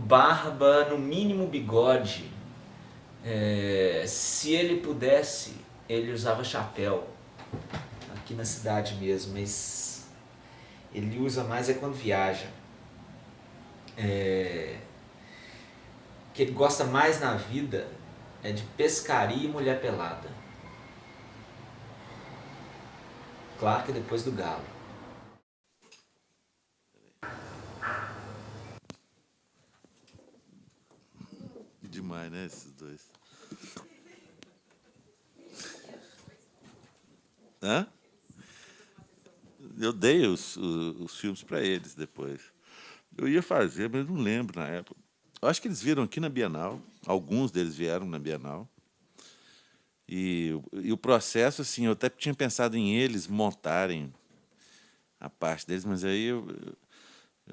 barba, no mínimo bigode. Se ele pudesse, ele usava chapéu aqui na cidade mesmo, mas ele usa mais quando viaja. O que ele gosta mais na vida é de pescaria e mulher pelada. Claro que depois do galo. Demais, né, esses dois. Hã? Eu dei os filmes para eles depois. Eu ia fazer, mas não lembro na época. Eu acho que eles viram aqui na Bienal. Alguns deles vieram na Bienal. E o processo, assim, eu até tinha pensado em eles montarem a parte deles, mas aí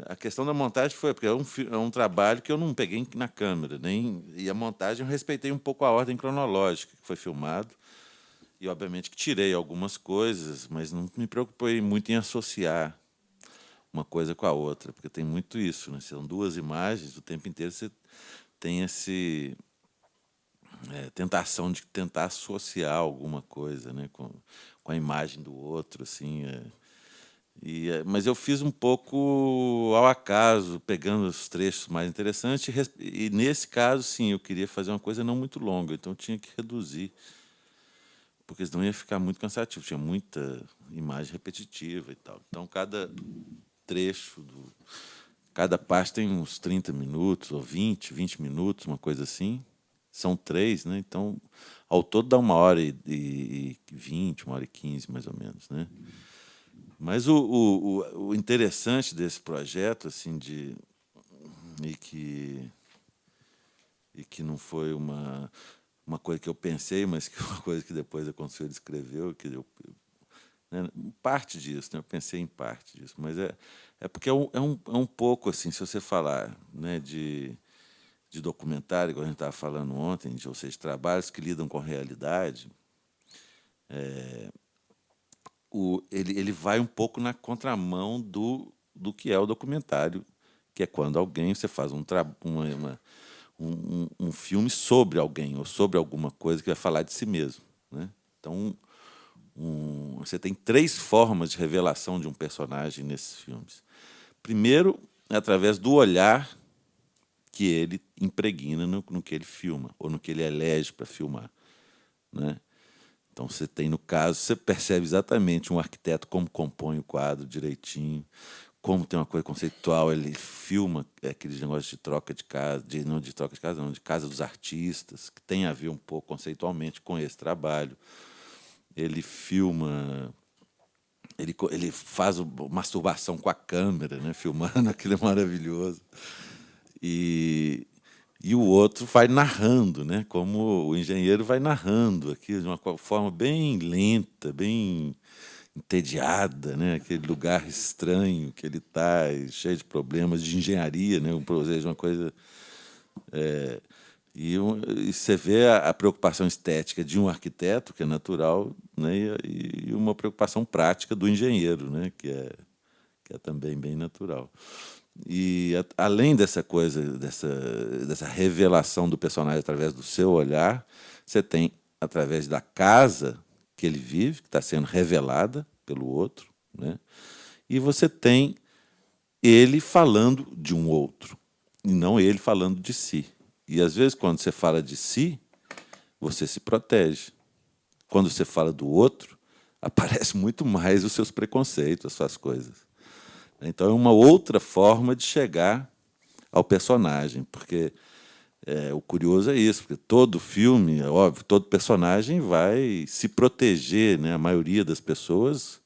a questão da montagem foi, porque é um trabalho que eu não peguei na câmera, e a montagem eu respeitei um pouco a ordem cronológica que foi filmado, e obviamente que tirei algumas coisas, mas não me preocupei muito em associar uma coisa com a outra, porque tem muito isso, né? São duas imagens, o tempo inteiro você tem esse tentação de tentar associar alguma coisa, né, com a imagem do outro, assim. Mas eu fiz um pouco ao acaso, pegando os trechos mais interessantes, e nesse caso, sim, eu queria fazer uma coisa não muito longa, então eu tinha que reduzir, porque senão ia ficar muito cansativo, tinha muita imagem repetitiva e tal. Então, cada trecho, cada parte tem uns 30 minutos, ou 20 minutos, uma coisa assim. São 3, né? Então, ao todo dá 1h20, 1h15, mais ou menos, né? Mas o interessante desse projeto, assim, e que não foi uma coisa que eu pensei, mas que uma coisa que depois aconteceu, ele escreveu, né, parte disso, né? Eu pensei em parte disso, mas é porque é um pouco assim, se você falar, né, de documentário, como a gente estava falando ontem, ou seja, trabalhos que lidam com a realidade, ele vai um pouco na contramão do que é o documentário, que é quando você faz um filme sobre alguém, ou sobre alguma coisa que vai falar de si mesmo, né? Então, você tem 3 formas de revelação de um personagem nesses filmes. Primeiro, é através do olhar que ele impregna no que ele filma, ou no que ele elege para filmar, né? Então, você tem, no caso, você percebe exatamente um arquiteto como compõe o quadro direitinho, como tem uma coisa conceitual, ele filma aqueles negócios de troca de casa, de casa dos artistas, que tem a ver um pouco conceitualmente com esse trabalho. Ele filma, ele faz masturbação com a câmera, né, filmando, aquilo é maravilhoso. E o outro vai narrando, né, como o engenheiro vai narrando aqui de uma forma bem lenta, bem entediada, né, aquele lugar estranho que ele está, cheio de problemas de engenharia, né, ou seja, uma coisa E você vê a preocupação estética de um arquiteto, que é natural, né, e uma preocupação prática do engenheiro, né, que é também bem natural. E além dessa coisa, dessa revelação do personagem através do seu olhar, você tem, através da casa que ele vive, que está sendo revelada pelo outro, né, e você tem ele falando de um outro, e não ele falando de si. E, às vezes, quando você fala de si, você se protege. Quando você fala do outro, aparece muito mais os seus preconceitos, as suas coisas. Então, é uma outra forma de chegar ao personagem, porque o curioso é isso, porque todo filme, é óbvio, todo personagem vai se proteger, né? A maioria das pessoas,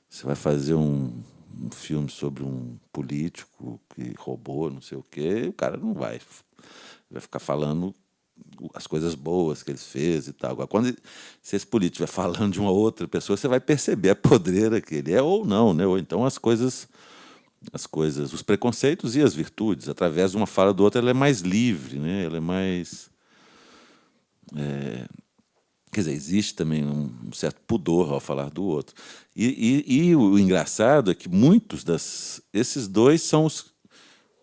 você vai fazer um filme sobre um político que roubou, não sei o quê, o cara não vai ficar falando as coisas boas que ele fez e tal. Agora, quando esse político estiver falando de uma outra pessoa, você vai perceber a podreira que ele é ou não, né? Ou então as coisas, os preconceitos e as virtudes. Através de uma fala do outro, ela é mais livre, né? Ela é mais... Quer dizer, existe também um certo pudor ao falar do outro. E o engraçado é que esses dois são os...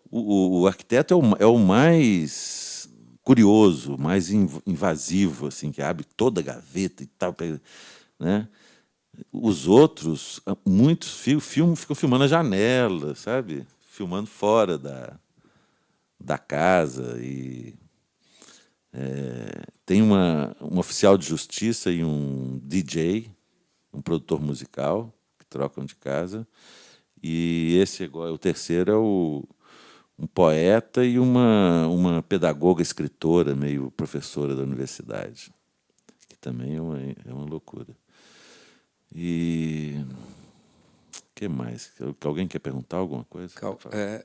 O arquiteto é o mais curioso, mais invasivo, assim, que abre toda a gaveta e tal, né? Os outros, muitos ficam filmando a janela, sabe? Filmando fora da casa. E tem um oficial de justiça e um DJ, um produtor musical, que trocam de casa. E o terceiro é um poeta e uma pedagoga, escritora, meio professora da universidade, que também é uma loucura. E o que mais? Alguém quer perguntar alguma coisa?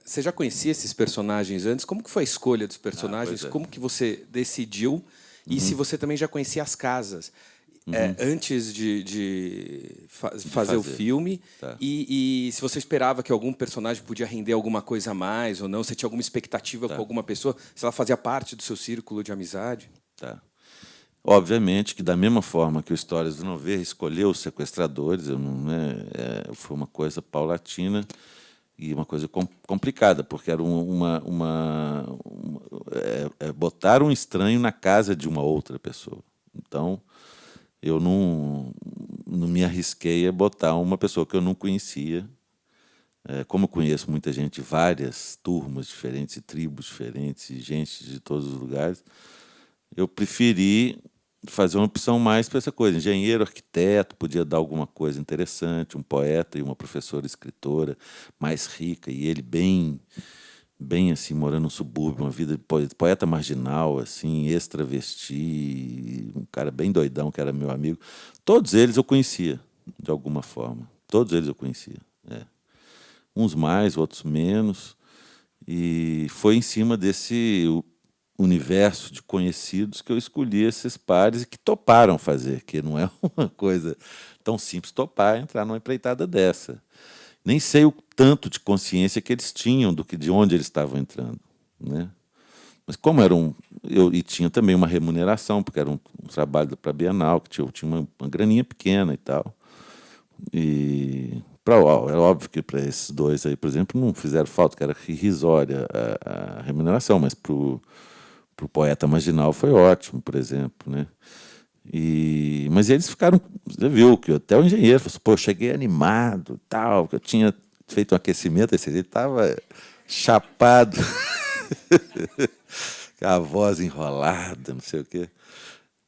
Você já conhecia esses personagens antes? Como que foi a escolha dos personagens? Como que você decidiu? E se você também já conhecia as casas? Antes de fazer o filme, tá. E se você esperava que algum personagem podia render alguma coisa a mais ou não, você tinha alguma expectativa com alguma pessoa, se ela fazia parte do seu círculo de amizade? Tá. Obviamente que, da mesma forma que o Histórias do Não Ver escolheu os sequestradores, foi uma coisa paulatina e uma coisa complicada, porque era botar um estranho na casa de uma outra pessoa. Então, eu não me arrisquei a botar uma pessoa que eu não conhecia. Como eu conheço muita gente de várias turmas diferentes, tribos diferentes, e gente de todos os lugares, eu preferi fazer uma opção mais para essa coisa. Engenheiro, arquiteto, podia dar alguma coisa interessante, um poeta e uma professora escritora mais rica, e ele bem assim, morando num subúrbio, uma vida de poeta marginal, assim, ex-travesti, um cara bem doidão, que era meu amigo. Todos eles eu conhecia, de alguma forma. Todos eles eu conhecia. Uns mais, outros menos. E foi em cima desse universo de conhecidos que eu escolhi esses pares e que toparam fazer, que não é uma coisa tão simples topar entrar numa empreitada dessa. Nem sei o tanto de consciência que eles tinham de onde eles estavam entrando, né? Mas como e tinha também uma remuneração, porque era um trabalho para a Bienal, que tinha uma graninha pequena e tal. E é óbvio que para esses dois aí, por exemplo, não fizeram falta, que era irrisória a remuneração, mas para o poeta marginal foi ótimo, por exemplo, né? Mas eles ficaram... Você viu que até o engenheiro falou assim, pô, cheguei animado, tal, que eu tinha feito um aquecimento, ele estava chapado, com a voz enrolada, não sei o quê.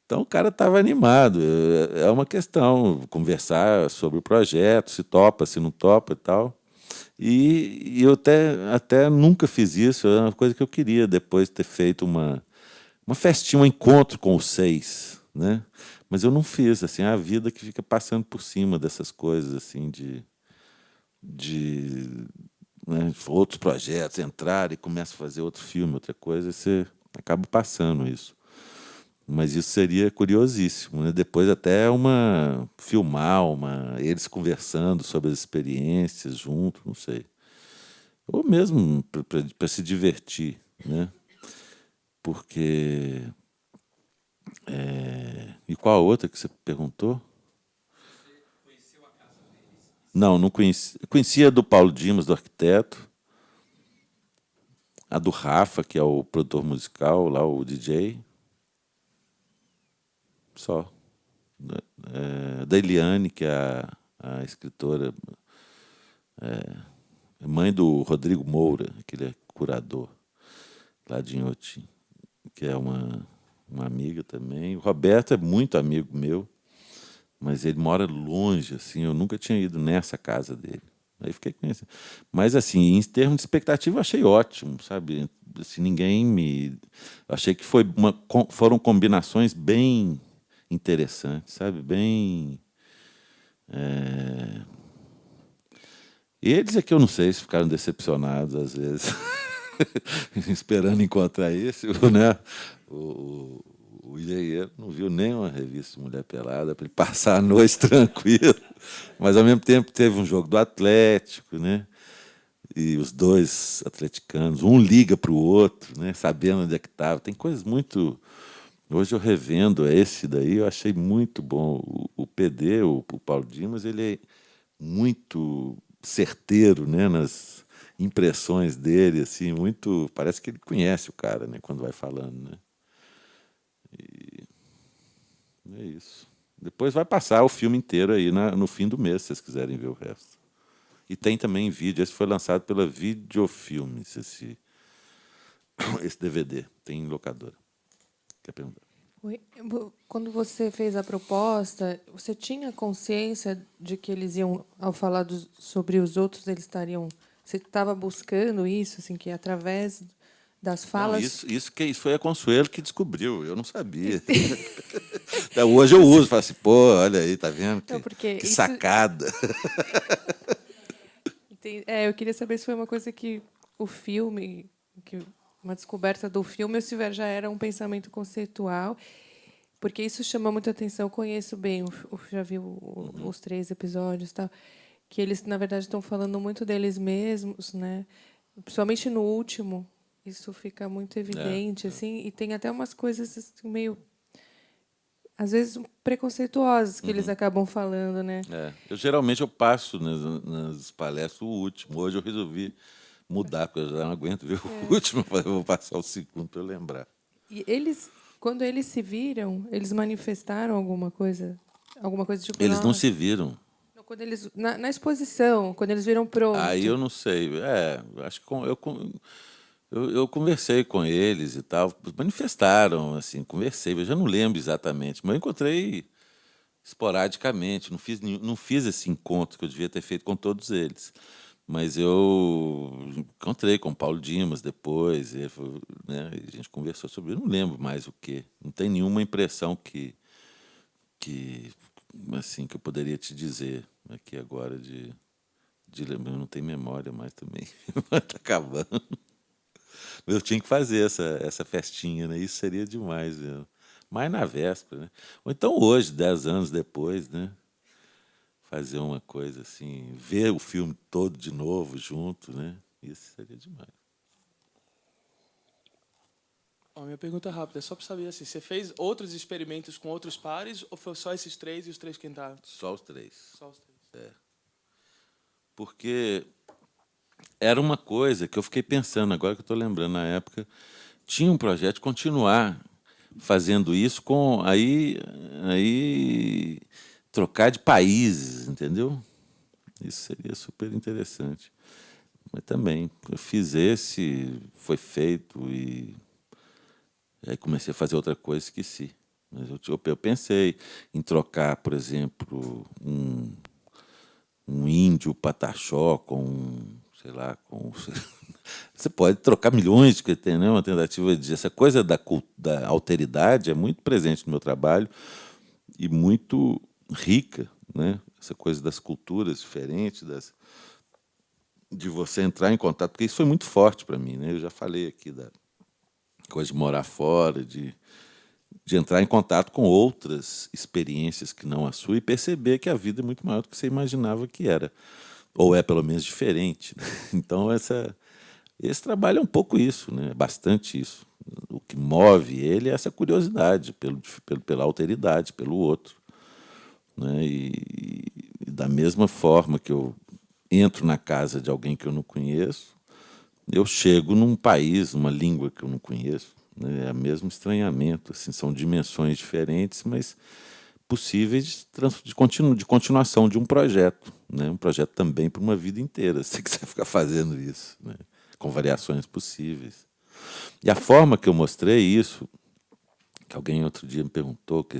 Então o cara estava animado. É uma questão, conversar sobre o projeto, se topa, se não topa e tal. E eu até nunca fiz isso, é uma coisa que eu queria, depois de ter feito uma festinha, um encontro com os 6, né? Mas eu não fiz, assim, a vida que fica passando por cima dessas coisas, assim, né, outros projetos, entrar e começa a fazer outro filme, outra coisa, e você acaba passando isso. Mas isso seria curiosíssimo, né? Depois até filmar eles conversando sobre as experiências juntos, não sei. Ou mesmo para se divertir, né? porque... E qual a outra que você perguntou? Não conhecia. Conhecia do Paulo Dimas, do arquiteto. A do Rafa, que é o produtor musical, lá o DJ. Só. Da Eliane, que é a escritora, mãe do Rodrigo Moura, que ele é curador lá de Inhotim, que é uma amiga também. O Roberto é muito amigo meu, mas ele mora longe, assim, eu nunca tinha ido nessa casa dele. Aí fiquei conhecendo. Mas, assim, em termos de expectativa, eu achei ótimo, sabe? Assim, ninguém me... Achei que foram combinações bem interessantes, sabe? Bem... Eles é que eu não sei se ficaram decepcionados, às vezes, esperando encontrar isso, né? O engenheiro não viu nenhuma revista de Mulher Pelada para ele passar a noite tranquilo, mas ao mesmo tempo teve um jogo do Atlético, né? E os dois atleticanos, um liga para o outro, né? Sabendo onde é que estava. Tem coisas muito... Hoje eu revendo esse daí, eu achei muito bom. O PD, o Paulo Dimas, ele é muito certeiro, né? Nas impressões dele, assim, muito... Parece que ele conhece o cara, né? Quando vai falando, né? E é isso. Depois vai passar o filme inteiro aí no fim do mês, se vocês quiserem ver o resto. E tem também vídeo. Esse foi lançado pela Videofilmes, esse DVD. Tem em locadora. Quer perguntar? Oi. Quando você fez a proposta, você tinha consciência de que eles iam, ao falar sobre os outros, eles estariam... Você estava buscando isso, assim, que através das falas... Não, isso foi a Consuelo que descobriu, eu não sabia. Hoje eu uso, falo assim, pô, olha aí, tá vendo? Que sacada. Eu queria saber se foi uma coisa que o filme, uma descoberta do filme, ou se já era um pensamento conceitual, porque isso chama muita atenção. Eu conheço bem, já vi os 3 episódios, tal, que eles, na verdade, estão falando muito deles mesmos, né? Principalmente no último, isso fica muito evidente, assim, e tem até umas coisas assim, meio, às vezes, preconceituosas que eles acabam falando, né? Geralmente eu passo nas palestras o último. Hoje eu resolvi mudar, porque eu já não aguento ver o último, eu vou passar o segundo para eu lembrar. E eles, quando eles se viram, eles manifestaram alguma coisa tipo... Eles não se viram. Quando eles, na exposição, quando eles viram pronto. Aí eu não sei. Acho que eu conversei com eles e tal, manifestaram, assim, conversei, eu já não lembro exatamente, mas eu encontrei esporadicamente, não fiz esse encontro que eu devia ter feito com todos eles. Mas eu encontrei com o Paulo Dimas depois, e a gente conversou sobre isso, não lembro mais o quê. Não tem nenhuma impressão que eu poderia te dizer aqui agora de lembrar. Eu não tenho memória mais também, está acabando. Eu tinha que fazer essa festinha, né? Isso seria demais, né? Mais na véspera, né? Ou então hoje, 10 anos depois, né? Fazer uma coisa assim, ver o filme todo de novo, junto, né? Isso seria demais. Minha pergunta rápida, é só para saber, assim, você fez outros experimentos com outros pares ou foi só esses 3 e os 3 que entraram? Só os 3. Só os 3. Porque era uma coisa que eu fiquei pensando, agora que eu estou lembrando, na época, tinha um projeto de continuar fazendo isso com aí trocar de países, entendeu? Isso seria super interessante. Mas também, eu fiz esse, foi feito, e aí comecei a fazer outra coisa e esqueci. Mas eu pensei em trocar, por exemplo, um índio pataxó com, sei lá, você pode trocar milhões, que tem, né? Uma tentativa de... Essa coisa da alteridade é muito presente no meu trabalho e muito rica, né? Essa coisa das culturas diferentes, de você entrar em contato, porque isso foi muito forte para mim, né? Eu já falei aqui da coisa de morar fora, de entrar em contato com outras experiências que não a sua e perceber que a vida é muito maior do que você imaginava que era, ou é pelo menos diferente, né? Então esse trabalho é um pouco isso, né? Bastante isso. O que move ele é essa curiosidade pela alteridade, pelo outro, né? E da mesma forma que eu entro na casa de alguém que eu não conheço, eu chego num país, numa língua que eu não conheço, né? É o mesmo estranhamento, assim, são dimensões diferentes, mas possíveis de continuação de um projeto, né? Um projeto também para uma vida inteira, se você quiser ficar fazendo isso, né? Com variações possíveis. E a forma que eu mostrei isso, que alguém outro dia me perguntou que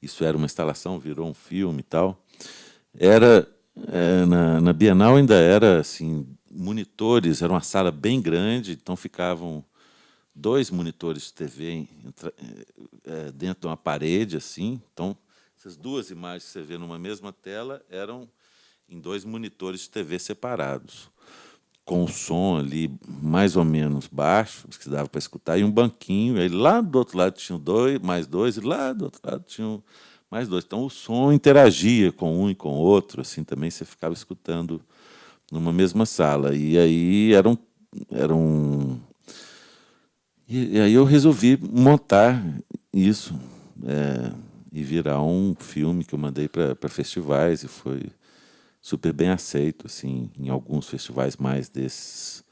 isso era uma instalação, virou um filme e tal, era na Bienal ainda era assim, monitores, era uma sala bem grande, então ficavam 2 monitores de TV dentro de uma parede assim, então essas 2 imagens que você vê numa mesma tela eram em 2 monitores de TV separados, com o som ali mais ou menos baixo, que dava para escutar, e um banquinho, aí lá do outro lado tinham mais 2, e lá do outro lado tinham mais 2. Então o som interagia com um e com o outro, assim, também você ficava escutando numa mesma sala. E aí e aí eu resolvi montar isso e virar um filme que eu mandei para festivais e foi super bem aceito, assim, em alguns festivais mais desses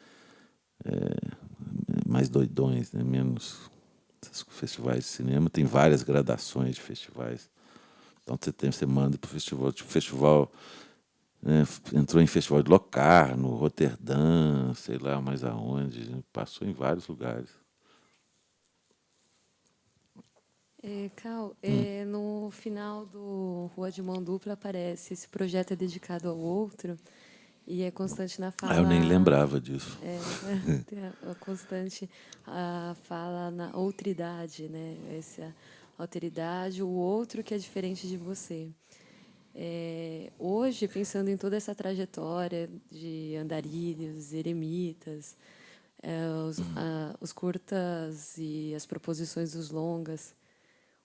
mais doidões, né? Menos esses festivais de cinema. Tem várias gradações de festivais. Então você manda para o festival, tipo festival, entrou em festival de Locarno, Roterdã, sei lá mais aonde, passou em vários lugares. Cal, no final do Rua de Mão Dupla aparece esse projeto é dedicado ao outro e é constante na fala. Eu nem lembrava disso. Tem a constante fala na outridade, né? Essa alteridade, o outro que é diferente de você. Hoje, pensando em toda essa trajetória de andarilhos, eremitas, os curtas e as proposições dos longas,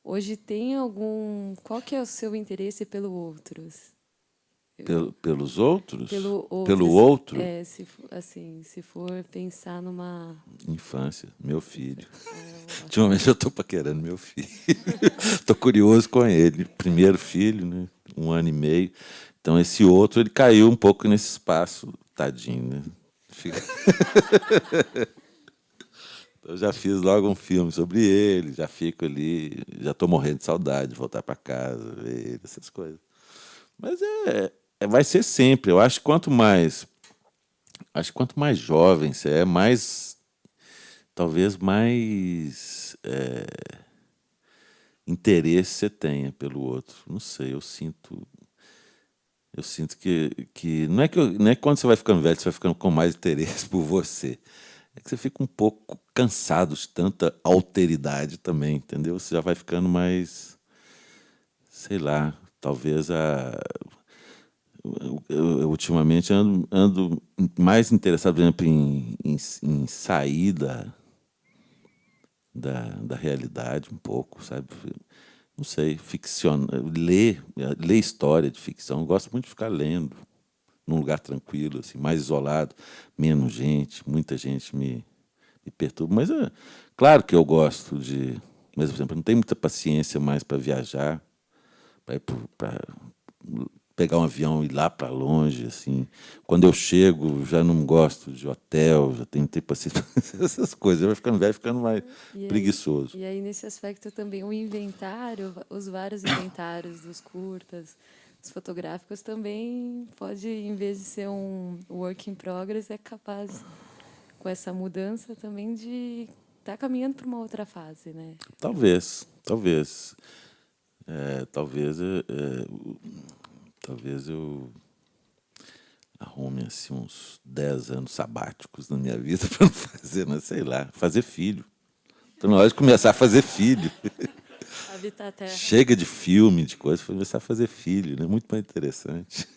hoje tem algum... Qual que é o seu interesse pelo outros? Pelos outros? Pelo outro? Se for pensar numa... Infância, meu filho. Ultimamente eu estou paquerando meu filho. Estou curioso com ele. Primeiro filho, né? 1 ano e meio. Então esse outro, ele caiu um pouco nesse espaço, tadinho, né? Eu já fiz logo um filme sobre ele, já fico ali, já estou morrendo de saudade de voltar para casa, ver ele, essas coisas. Mas vai ser sempre. Eu acho que quanto mais jovem você é, talvez mais interesse você tenha pelo outro. Não sei, eu sinto que não é que quando você vai ficando velho você vai ficando com mais interesse por você. É que você fica um pouco cansado de tanta alteridade também, entendeu? Você já vai ficando mais, sei lá, talvez eu ultimamente ando mais interessado, por exemplo, em sair da realidade um pouco, sabe? Não sei, ler história de ficção. Eu gosto muito de ficar lendo num lugar tranquilo, assim, mais isolado, menos gente, muita gente me perturba. Mas claro que eu gosto de... Mas, por exemplo, eu não tenho muita paciência mais para viajar, para pegar um avião e ir lá para longe, assim. Quando eu chego, já não gosto de hotel, já tenho tempo assim, essas coisas. Eu vai ficando velho, ficando mais preguiçoso. E aí, nesse aspecto também, o inventário, os vários inventários dos curtas, os fotográficos também pode, em vez de ser um work in progress, é capaz, com essa mudança também, de estar caminhando para uma outra fase, né? Talvez. Talvez eu arrume assim, uns 10 anos sabáticos na minha vida para não fazer, mas sei lá, fazer filho. Então, na hora de começar a fazer filho. Habitar a terra. Chega de filme, de coisa, começar a fazer filho, né? Muito mais interessante.